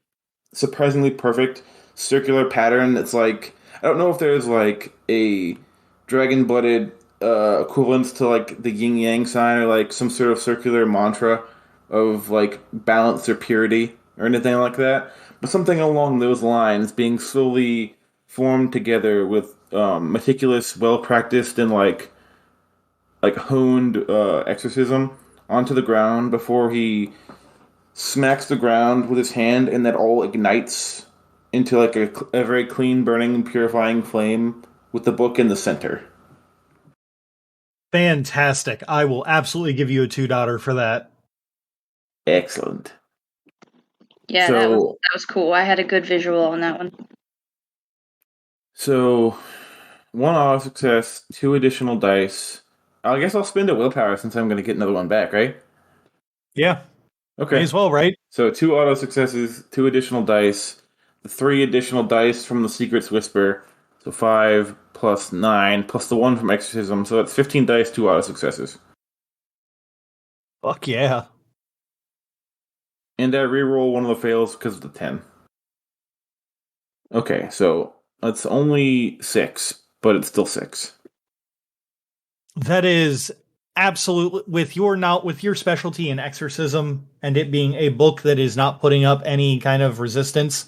surprisingly perfect circular pattern that's like, I don't know if there's like a dragon-blooded equivalence to like the yin-yang sign or like some sort of circular mantra of like balance or purity or anything like that, but something along those lines being slowly formed together with meticulous, well-practiced and like honed exorcism onto the ground before he smacks the ground with his hand, and that all ignites into like a very clean, burning, purifying flame with the book in the center. Fantastic. I will absolutely give you a $2 for that. Excellent. Yeah, that was cool. I had a good visual on that one. So, 1 auto success, 2 additional dice. I guess I'll spend a willpower since I'm going to get another one back, right? Yeah. Okay. May as well, right? So 2 auto successes, 2 additional dice, the 3 additional dice from the Secrets Whisper, so 5 plus 9 plus the 1 from Exorcism, so that's 15 dice, 2 auto successes. Fuck yeah. And I reroll one of the fails because of the 10. Okay, so It's only 6, but it's still 6. That is absolutely with your specialty in exorcism and it being a book that is not putting up any kind of resistance.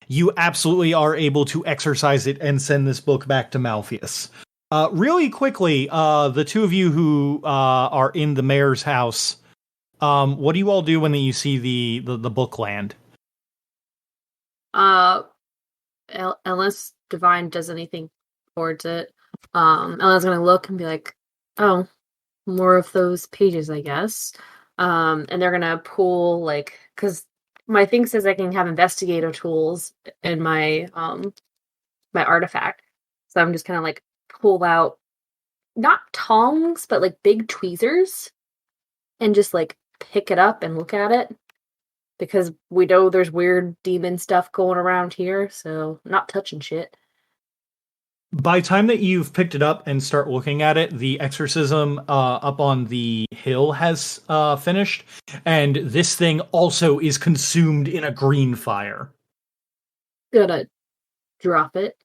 You absolutely are able to exorcise it and send this book back to Malpheus. Really quickly, the two of you who are in the mayor's house, what do you all do when you see the book land? Unless Divine does anything towards it, Ella's gonna look and be like, "Oh, more of those pages, I guess." And they're gonna pull because my thing says I can have investigator tools in my my artifact, so I'm just gonna pull out not tongs but big tweezers and just pick it up and look at it. Because we know there's weird demon stuff going around here, so I'm not touching shit. By the time that you've picked it up and start looking at it, the exorcism up on the hill has finished, and this thing also is consumed in a green fire. Gonna drop it.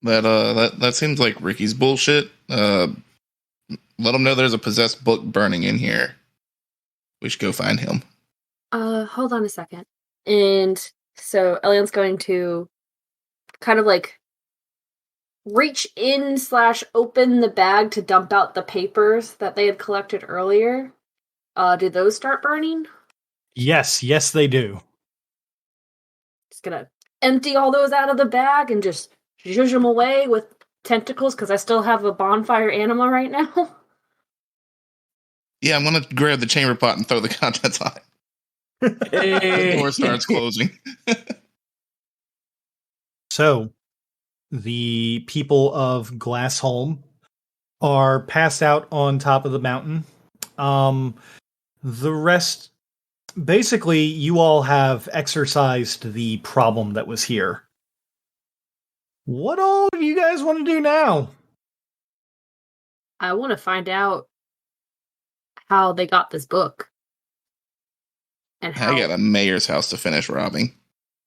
That seems like Ricky's bullshit. Let him know there's a possessed book burning in here. We should go find him. Hold on a second. And so Elian's going to kind of reach in / open the bag to dump out the papers that they had collected earlier. Do those start burning? Yes, they do. Just gonna empty all those out of the bag and just zhuzh them away with tentacles because I still have a bonfire anima right now. Yeah, I'm gonna grab the chamber pot and throw the contents on it. Hey. The door starts closing. So, the people of Glassholm are passed out on top of the mountain. The rest, basically, you all have exorcised the problem that was here. What all do you guys want to do now? I want to find out how they got this book. And how I got a mayor's house to finish robbing.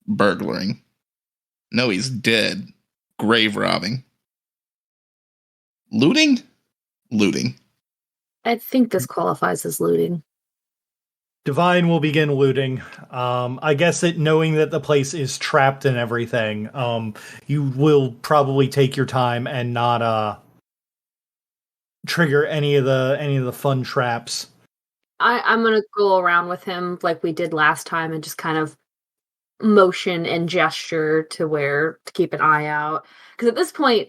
Burglaring. No, he's dead. Grave robbing. Looting? Looting. I think this qualifies as looting. Divine will begin looting. I guess that knowing that the place is trapped and everything, you will probably take your time and not trigger any of the fun traps. I'm gonna go around with him like we did last time and just kind of motion and gesture to keep an eye out. Because at this point,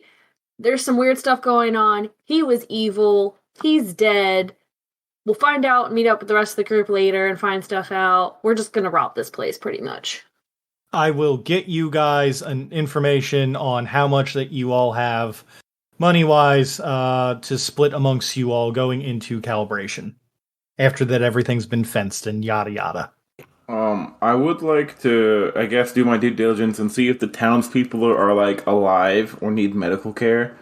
there's some weird stuff going on. He was evil. He's dead. We'll find out and meet up with the rest of the group later and find stuff out. We're just gonna rob this place pretty much. I will get you guys an information on how much that you all have money-wise to split amongst you all going into calibration. After that, everything's been fenced and yada yada. I would like to, I guess, do my due diligence and see if the townspeople are alive or need medical care.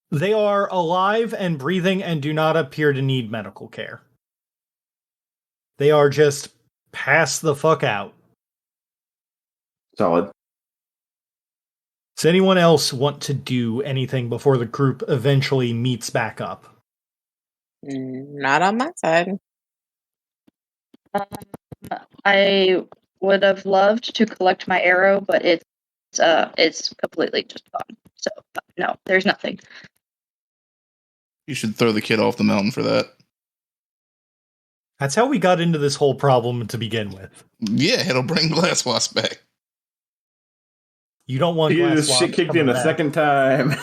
They are alive and breathing and do not appear to need medical care. They are just passed the fuck out. Solid. Does anyone else want to do anything before the group eventually meets back up? Not on my side. I would have loved to collect my arrow, but it's completely just gone. So no, there's nothing. You should throw the kid off the mountain for that. That's how we got into this whole problem to begin with. Yeah, it'll bring Glass Wasp back. You don't want He Glass just Wasp shit kicked coming in a back. second time.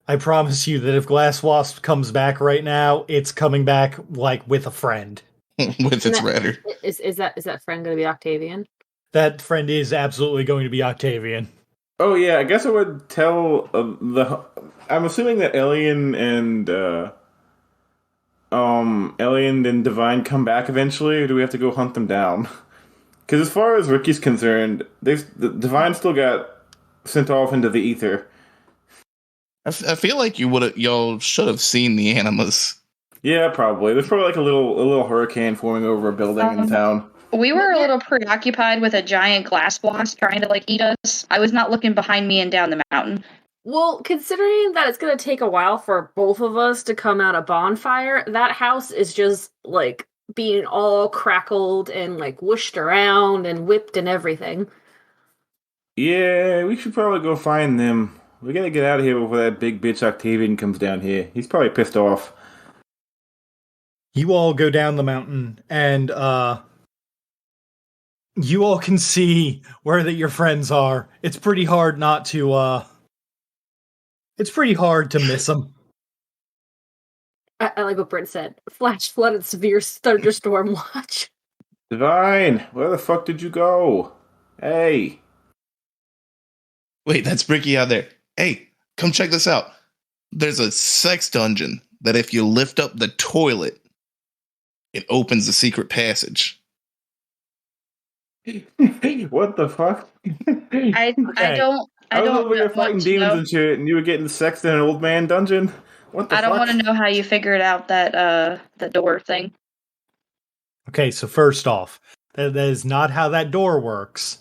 I promise you that if Glass Wasp comes back right now, it's coming back with a friend. With its rudder. Is that friend gonna be Octavian? That friend is absolutely going to be Octavian. Oh yeah, I guess I would tell I'm assuming that Alien and Divine come back eventually, or do we have to go hunt them down? Because as far as Ricky's concerned, the Divine still got sent off into the ether. I feel like y'all should have seen the animas. Yeah, probably. There's probably a little hurricane forming over a building in town. We were a little preoccupied with a giant glass wasp trying to eat us. I was not looking behind me and down the mountain. Well, considering that it's going to take a while for both of us to come out of bonfire, that house is just, being all crackled and, whooshed around and whipped and everything. Yeah, we should probably go find them. We gotta get out of here before that big bitch Octavian comes down here. He's probably pissed off. You all go down the mountain, and you all can see where your friends are. It's pretty hard not to. It's pretty hard to miss them. I like what Brent said. Flash flood and severe thunderstorm watch. Divine, where the fuck did you go? Hey. Wait, that's Bricky out there. Hey, come check this out. There's a sex dungeon that if you lift up the toilet, it opens a secret passage. What the fuck? I don't. I was over here want fighting to demons know. and shit, and you were getting sexed in an old man dungeon? What the I fuck? don't want to know how you figured out that the door thing. Okay, so first off, that is not how that door works.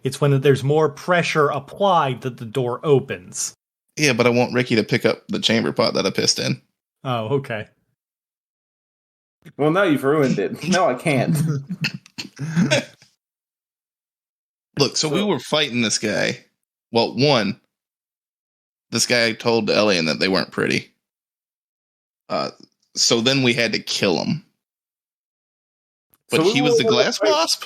It's when there's more pressure applied that the door opens. Yeah, but I want Ricky to pick up the chamber pot that I pissed in. Oh, okay. Well, now you've ruined it. No, I can't. Look, so we were fighting this guy. Well, one, this guy told Elian that they weren't pretty. So then we had to kill him. But So he was the glass fight- wasp?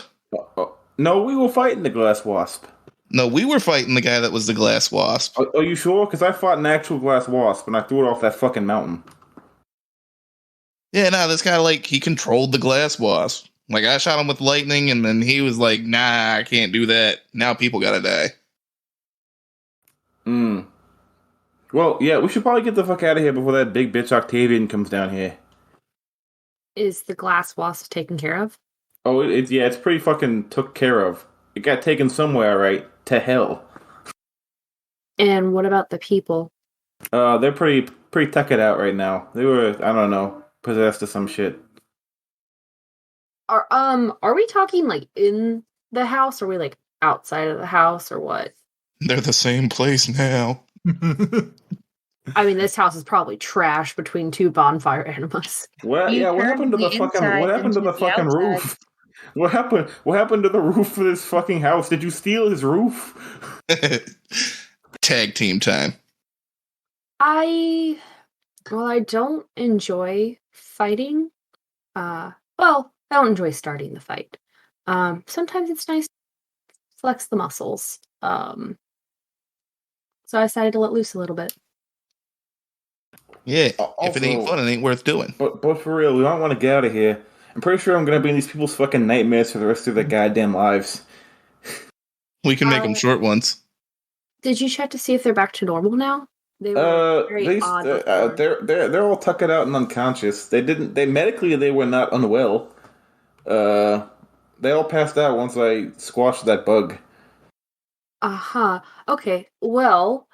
No, we were fighting the glass wasp. No, we were fighting the guy that was the glass wasp. Are you sure? Because I fought an actual glass wasp, and I threw it off that fucking mountain. Yeah, no, this guy, he controlled the glass wasp. I shot him with lightning, and then he was like, nah, I can't do that. Now people gotta die. Well, yeah, we should probably get the fuck out of here before that big bitch Octavian comes down here. Is the glass wasp taken care of? Oh, it's pretty fucking took care of. It got taken somewhere, right? To hell. And what about the people? They're pretty tuckered out right now. They were, I don't know, possessed or some shit. Are we talking in the house, or are we outside of the house, or what? They're the same place now. I mean, this house is probably trash between two bonfire animals. What happened to the fucking roof? What happened to the roof of this fucking house? Did you steal his roof? Tag team time. I don't enjoy fighting. I don't enjoy starting the fight. Sometimes it's nice to flex the muscles. So I decided to let loose a little bit. Yeah, Also, if it ain't fun, it ain't worth doing. But for real, we don't want to get out of here. I'm pretty sure I'm going to be in these people's fucking nightmares for the rest of their goddamn lives. We can make them short ones. Did you check to see if they're back to normal now? They were very odd. They're all tucked out and unconscious. They medically they were not unwell. They all passed out once I squashed that bug. Okay. Well,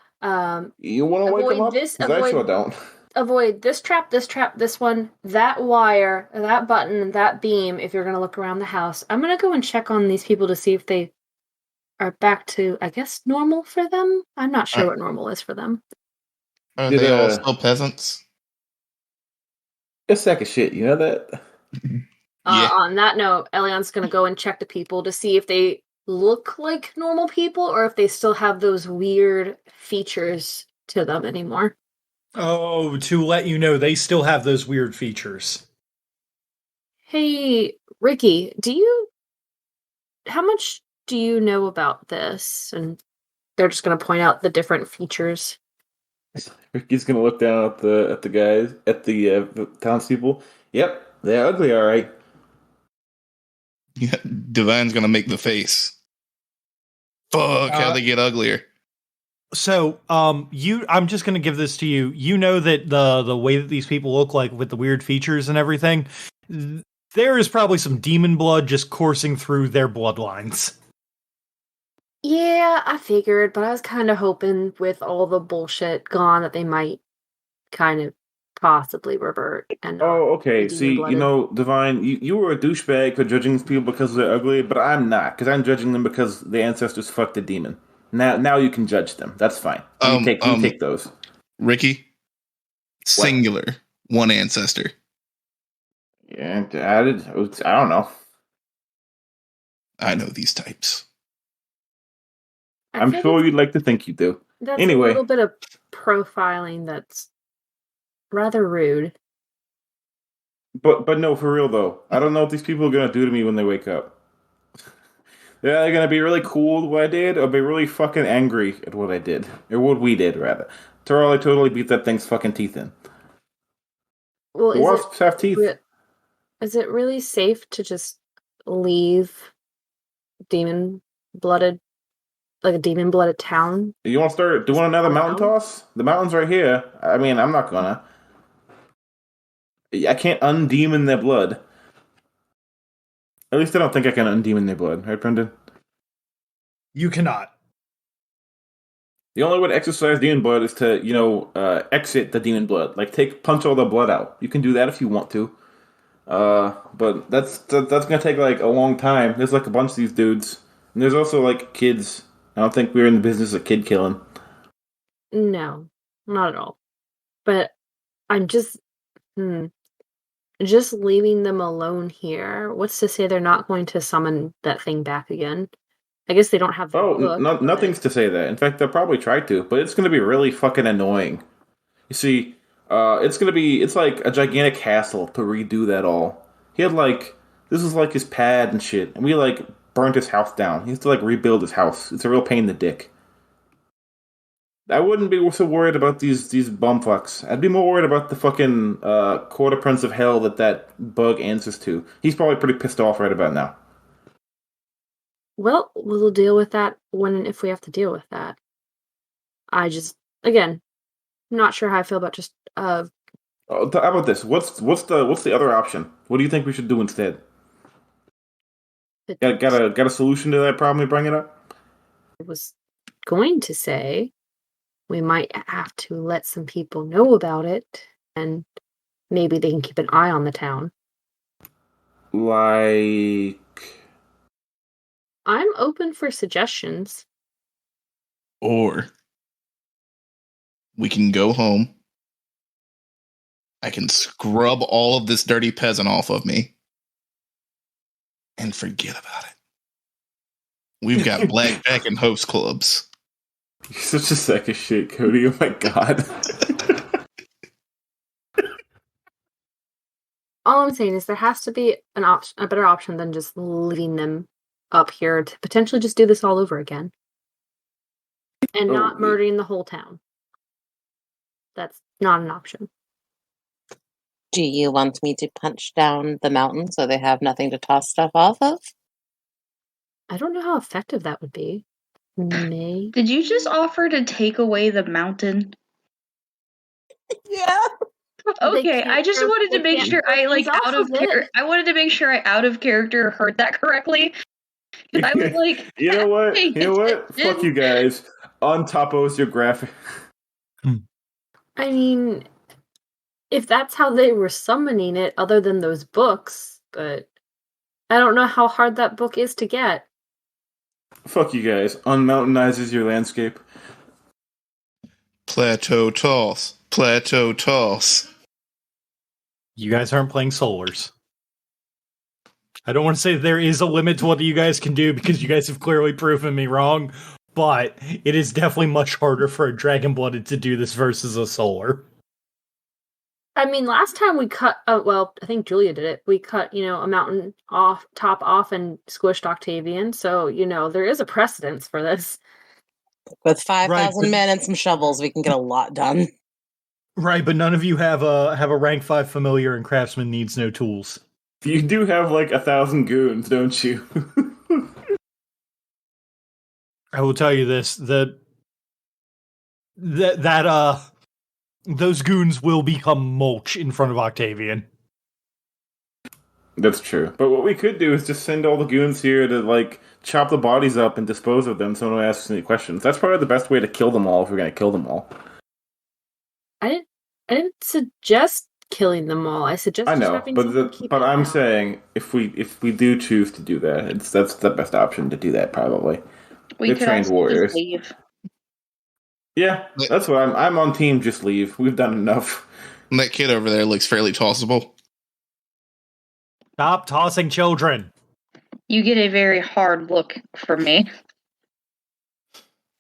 you want to wake them up? 'Cause I sure don't. Avoid this trap, this one, that wire, that button, that beam, if you're going to look around the house. I'm going to go and check on these people to see if they are back to, I guess, normal for them. I'm not sure what normal is for them. Are they all still peasants? A sack of shit, you know that? Yeah. On that note, Elian's going to go and check the people to see if they look like normal people or if they still have those weird features to them anymore. Oh, to let you know, they still have those weird features. Hey, Ricky, how much do you know about this? And they're just going to point out the different features. Ricky's gonna look down at the guys at the townspeople. Yep, they're ugly, all right. Yeah, Divine's gonna make the face. Fuck, how they get uglier. So, I'm just going to give this to you. You know that the way that these people look like with the weird features and everything, there is probably some demon blood just coursing through their bloodlines. Yeah, I figured, but I was kind of hoping with all the bullshit gone that they might kind of possibly revert and not Oh, okay. be See, demon-blooded. Divine, you were a douchebag for judging these people because they're ugly, but I'm not, because I'm judging them because the ancestors fucked a demon. Now you can judge them. That's fine. You take those. Ricky, singular, one ancestor. Yeah, added. I don't know. I know these types. I'm sure you'd like to think you do. That's Anyway. a little bit of profiling that's rather rude. But no, for real though, I don't know what these people are gonna do to me when they wake up. They're either gonna be really cool with what I did, or be really fucking angry at what I did, or what we did rather. Terrell, I totally beat that thing's fucking teeth in. Well, The wasps have teeth. Is it really safe to just leave demon-blooded, like a demon-blooded town? You want to start doing another mountain toss? The mountain's right here. I mean, I'm not gonna. I can't undemon their blood. At least I don't think I can undemon their blood, right, Brendan? You cannot. The only way to exercise demon blood is to, exit the demon blood. Like, punch all the blood out. You can do that if you want to. But that's gonna take, like, a long time. There's, like, a bunch of these dudes. And there's also, like, kids. I don't think we're in the business of kid killing. No, not at all. But I'm just leaving them alone here. What's to say they're not going to summon that thing back again? I guess they don't have the book. Nothing's to say that. In fact, they'll probably try to, but it's going to be really fucking annoying. You see, it's like a gigantic hassle to redo that all. He had this is like his pad and shit, and we burnt his house down. He has to rebuild his house. It's a real pain in the dick. I wouldn't be so worried about these bumfucks. I'd be more worried about the fucking quarter prince of hell that bug answers to. He's probably pretty pissed off right about now. Well, we'll deal with that if we have to deal with that. I just, again, I'm not sure how I feel about just how about this? What's the other option? What do you think we should do instead? Got a solution to that problem we bring it up? I was going to say we might have to let some people know about it, and maybe they can keep an eye on the town. I'm open for suggestions. Or we can go home. I can scrub all of this dirty peasant off of me and forget about it. We've got blackjack and host clubs. You're such a sack of shit, Cody. Oh my god. All I'm saying is there has to be a better option than just leaving them up here to potentially just do this all over again. And not murdering the whole town. That's not an option. Do you want me to punch down the mountain so they have nothing to toss stuff off of? I don't know how effective that would be. Did you just offer to take away the mountain? Yeah. Okay, I just wanted to make sure I wanted to make sure I out of character heard that correctly. I was like, you know what? Fuck you guys. Untopos your graphic. I mean, if that's how they were summoning it, other than those books, but I don't know how hard that book is to get. Fuck you guys. Unmountainizes your landscape. Plateau toss. Plateau toss. You guys aren't playing Solars. I don't want to say there is a limit to what you guys can do because you guys have clearly proven me wrong, but it is definitely much harder for a Dragon-Blooded to do this versus a Solar. I mean, last time we cut, I think Julia did it. We cut, a mountain top off and squished Octavian. So, there is a precedence for this. With 5,000 men and some shovels, we can get a lot done. Right, but none of you have a rank 5 familiar and craftsman needs no tools. You do have 1,000 goons, don't you? I will tell you this, those goons will become mulch in front of Octavian. That's true. But what we could do is just send all the goons here to, chop the bodies up and dispose of them so no one asks any questions. That's probably the best way to kill them all if we're going to kill them all. I I didn't suggest killing them all. I suggested I know, having someone keep but an eye I'm on. saying if we do choose to do that, that's the best option to do that. Probably We they're could trained also warriors. just leave. Yeah, that's what I'm on team. Just leave. We've done enough. That kid over there looks fairly tossable. Stop tossing children. You get a very hard look from me.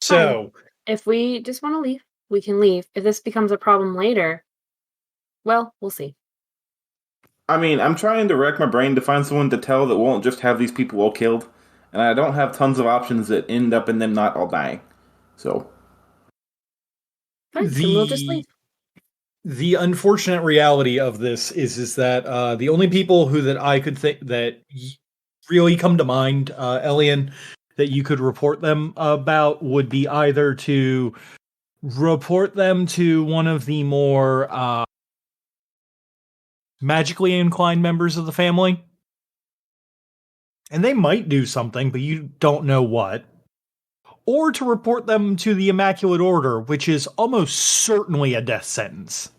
So, If we just want to leave, we can leave. If this becomes a problem later, well, we'll see. I mean, I'm trying to rack my brain to find someone to tell that won't just have these people all killed, and I don't have tons of options that end up in them not all dying. So Fine, then we'll just leave. the unfortunate reality of this is that the only people who that I could think that really come to mind, Elian, that you could report them about would be either to report them to one of the more magically inclined members of the family. And they might do something, but you don't know what. Or to report them to the Immaculate Order, which is almost certainly a death sentence.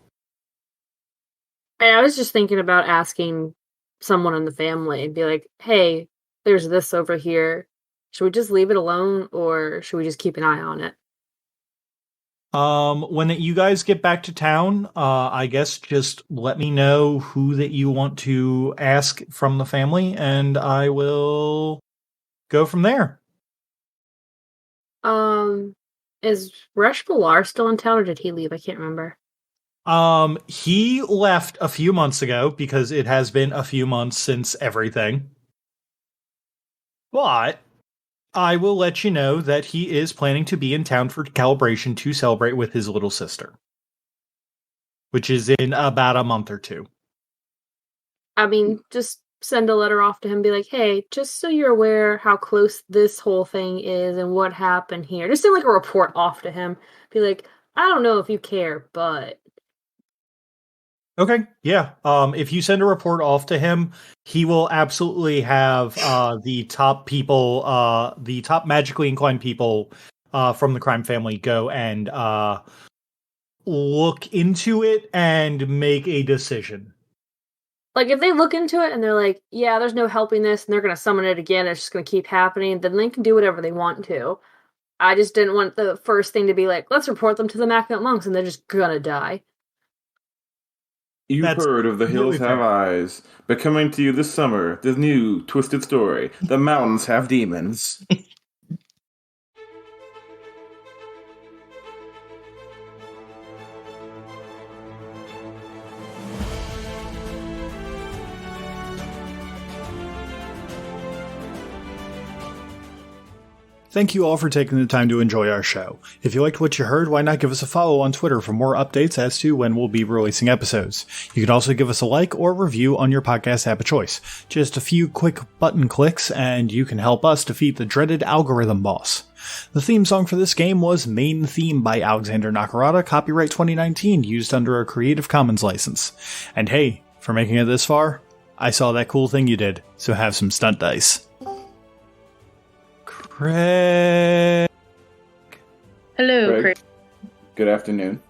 And I was just thinking about asking someone in the family and be like, hey, there's this over here. Should we just leave it alone or should we just keep an eye on it? When you guys get back to town, I guess just let me know who that you want to ask from the family, and I will go from there. Is Resh Balar still in town or did he leave? I can't remember. He left a few months ago because it has been a few months since everything. But I will let you know that he is planning to be in town for Calibration to celebrate with his little sister, which is in about a month or two. I mean, just send a letter off to him, be like, hey, just so you're aware how close this whole thing is and what happened here. Just send like a report off to him. Be like, I don't know if you care, but... Okay, yeah. If you send a report off to him, he will absolutely have the top people, the top magically inclined people from the crime family go and look into it and make a decision. Like, if they look into it and they're like, yeah, there's no helping this, and they're going to summon it again, it's just going to keep happening, then they can do whatever they want to. I just didn't want the first thing to be like, let's report them to the Immaculate Monks, and they're just gonna die. you've That's heard of The Hills completely Have fair. Eyes, but coming to you this summer, the new twisted story: The Mountains Have Demons. Thank you all for taking the time to enjoy our show. If you liked what you heard, why not give us a follow on Twitter for more updates as to when we'll be releasing episodes. You can also give us a like or review on your podcast app of choice. Just a few quick button clicks and you can help us defeat the dreaded algorithm boss. The theme song for this game was Main Theme by Alexander Nakarada, copyright 2019, used under a Creative Commons license. And hey, for making it this far, I saw that cool thing you did, so have some stunt dice. Craig. Hello, Craig. Craig. Good afternoon.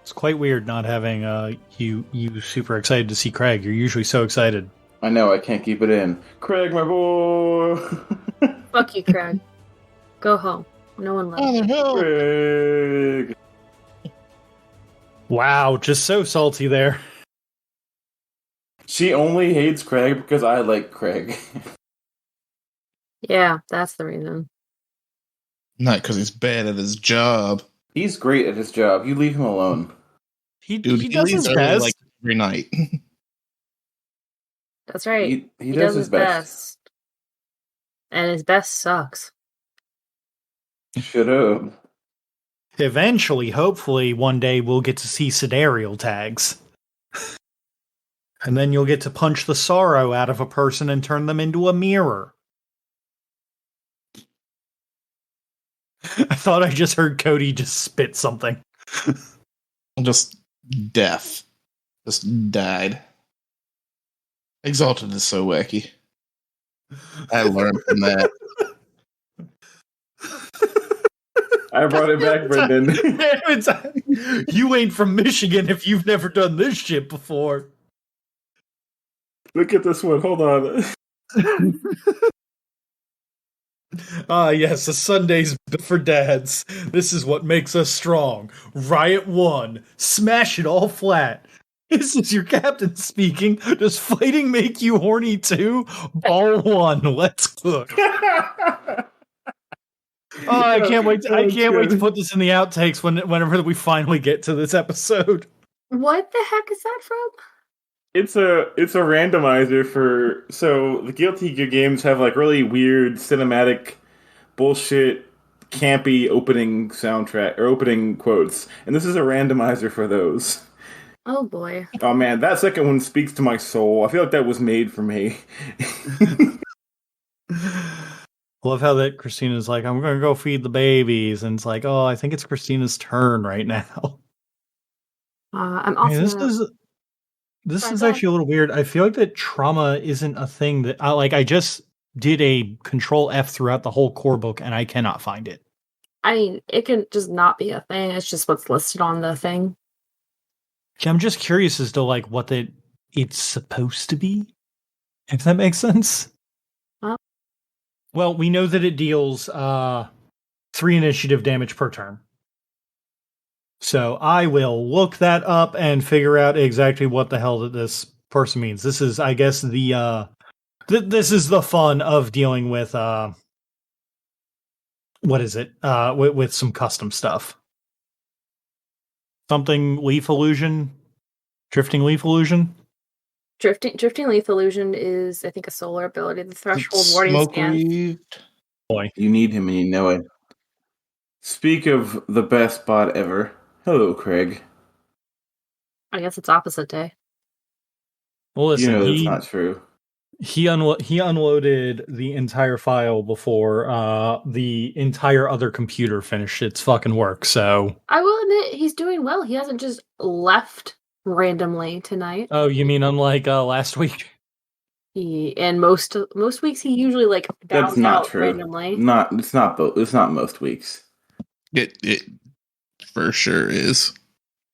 It's quite weird not having you super excited to see Craig. You're usually so excited. I know, I can't keep it in. Craig, my boy! Fuck you, Craig. Go home. No one loves you. Craig! Wow, just so salty there. She only hates Craig because I like Craig. Yeah, that's the reason. Not because he's bad at his job. He's great at his job. You leave him alone. He Dude, does leaves his early, best. like every night. That's right. He does his best. And his best sucks. Shut up. Eventually, hopefully, one day we'll get to see sidereal tags. And then you'll get to punch the sorrow out of a person and turn them into a mirror. I thought I just heard Cody just spit something. Just death. Just died. Exalted is so wacky. I learned from that. I brought it back, Brendan. You ain't from Michigan if you've never done this shit before. Look at this one. Hold on. Yes, a Sunday's for dads. This is what makes us strong. Riot 1. Smash it all flat. This is your captain speaking. Does fighting make you horny too? Ball 1. Let's cook. Oh, I can't wait! I can't wait to put this in the outtakes whenever we finally get to this episode. What the heck is that from? It's a randomizer for the Guilty Gear games have like really weird cinematic bullshit campy opening soundtrack or opening quotes, and this is a randomizer for those. Oh boy! Oh man, that second one speaks to my soul. I feel like that was made for me. I love how that Christina's like, I'm gonna go feed the babies, and it's like, oh, I think it's Christina's turn right now. I'm also. This is actually a little weird. I feel like that trauma isn't a thing that I just did a Control F throughout the whole core book, and I cannot find it. I mean, it can just not be a thing. It's just what's listed on the thing. Yeah, I'm just curious as to like what it's supposed to be. If that makes sense. Well, we know that it deals 3 initiative damage per turn. So I will look that up and figure out exactly what the hell that this person means. This is, I guess, this is the fun of dealing with what is it? With some custom stuff. Something leaf illusion, drifting leaf illusion. Drifting leaf illusion is, I think, a solar ability. The threshold warding stance. Boy, you need him and you know it. Speak of the best bot ever. Hello, Craig. I guess it's opposite day. Well, listen, that's not true. He unloaded the entire file before the entire other computer finished its fucking work. So I will admit he's doing well. He hasn't just left randomly tonight. Oh, you mean unlike last week? And most weeks he usually like bounds That's not out true. randomly. It's not most weeks. It for sure is.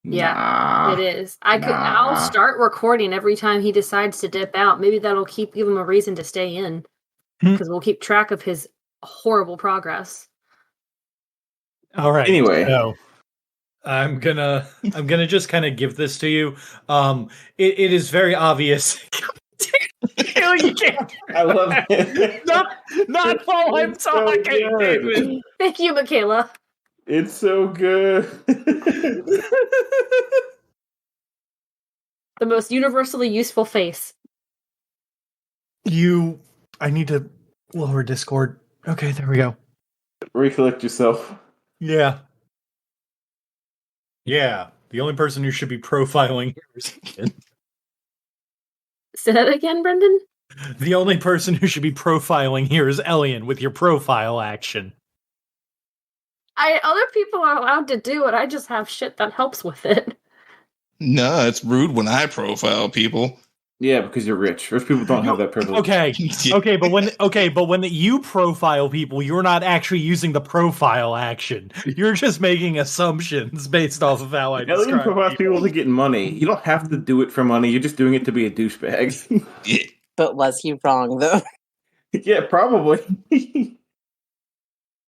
Yeah, it is. I'll start recording every time he decides to dip out. Maybe that'll give him a reason to stay in, because we'll keep track of his horrible progress. All right. Anyway, so I'm gonna just kind of give this to you. It is very obvious. You can't. I love it. not while I'm talking, David. Thank you, Michaela. It's so good. The most universally useful face. I need to lower Discord. Okay, there we go. Recollect yourself. Yeah. Yeah. The only person who should be profiling here is Ian. Say that again, Brendan? The only person who should be profiling here is Elian with your profile action. Other people are allowed to do it. I just have shit that helps with it. No, it's rude when I profile people. Yeah, because you're rich. Rich people don't have that privilege. Okay, but when you profile people, you're not actually using the profile action. You're just making assumptions based off of how I describe Elian profiles people to get money. You don't have to do it for money. You're just doing it to be a douchebag. Yeah. But was he wrong, though? Yeah, probably.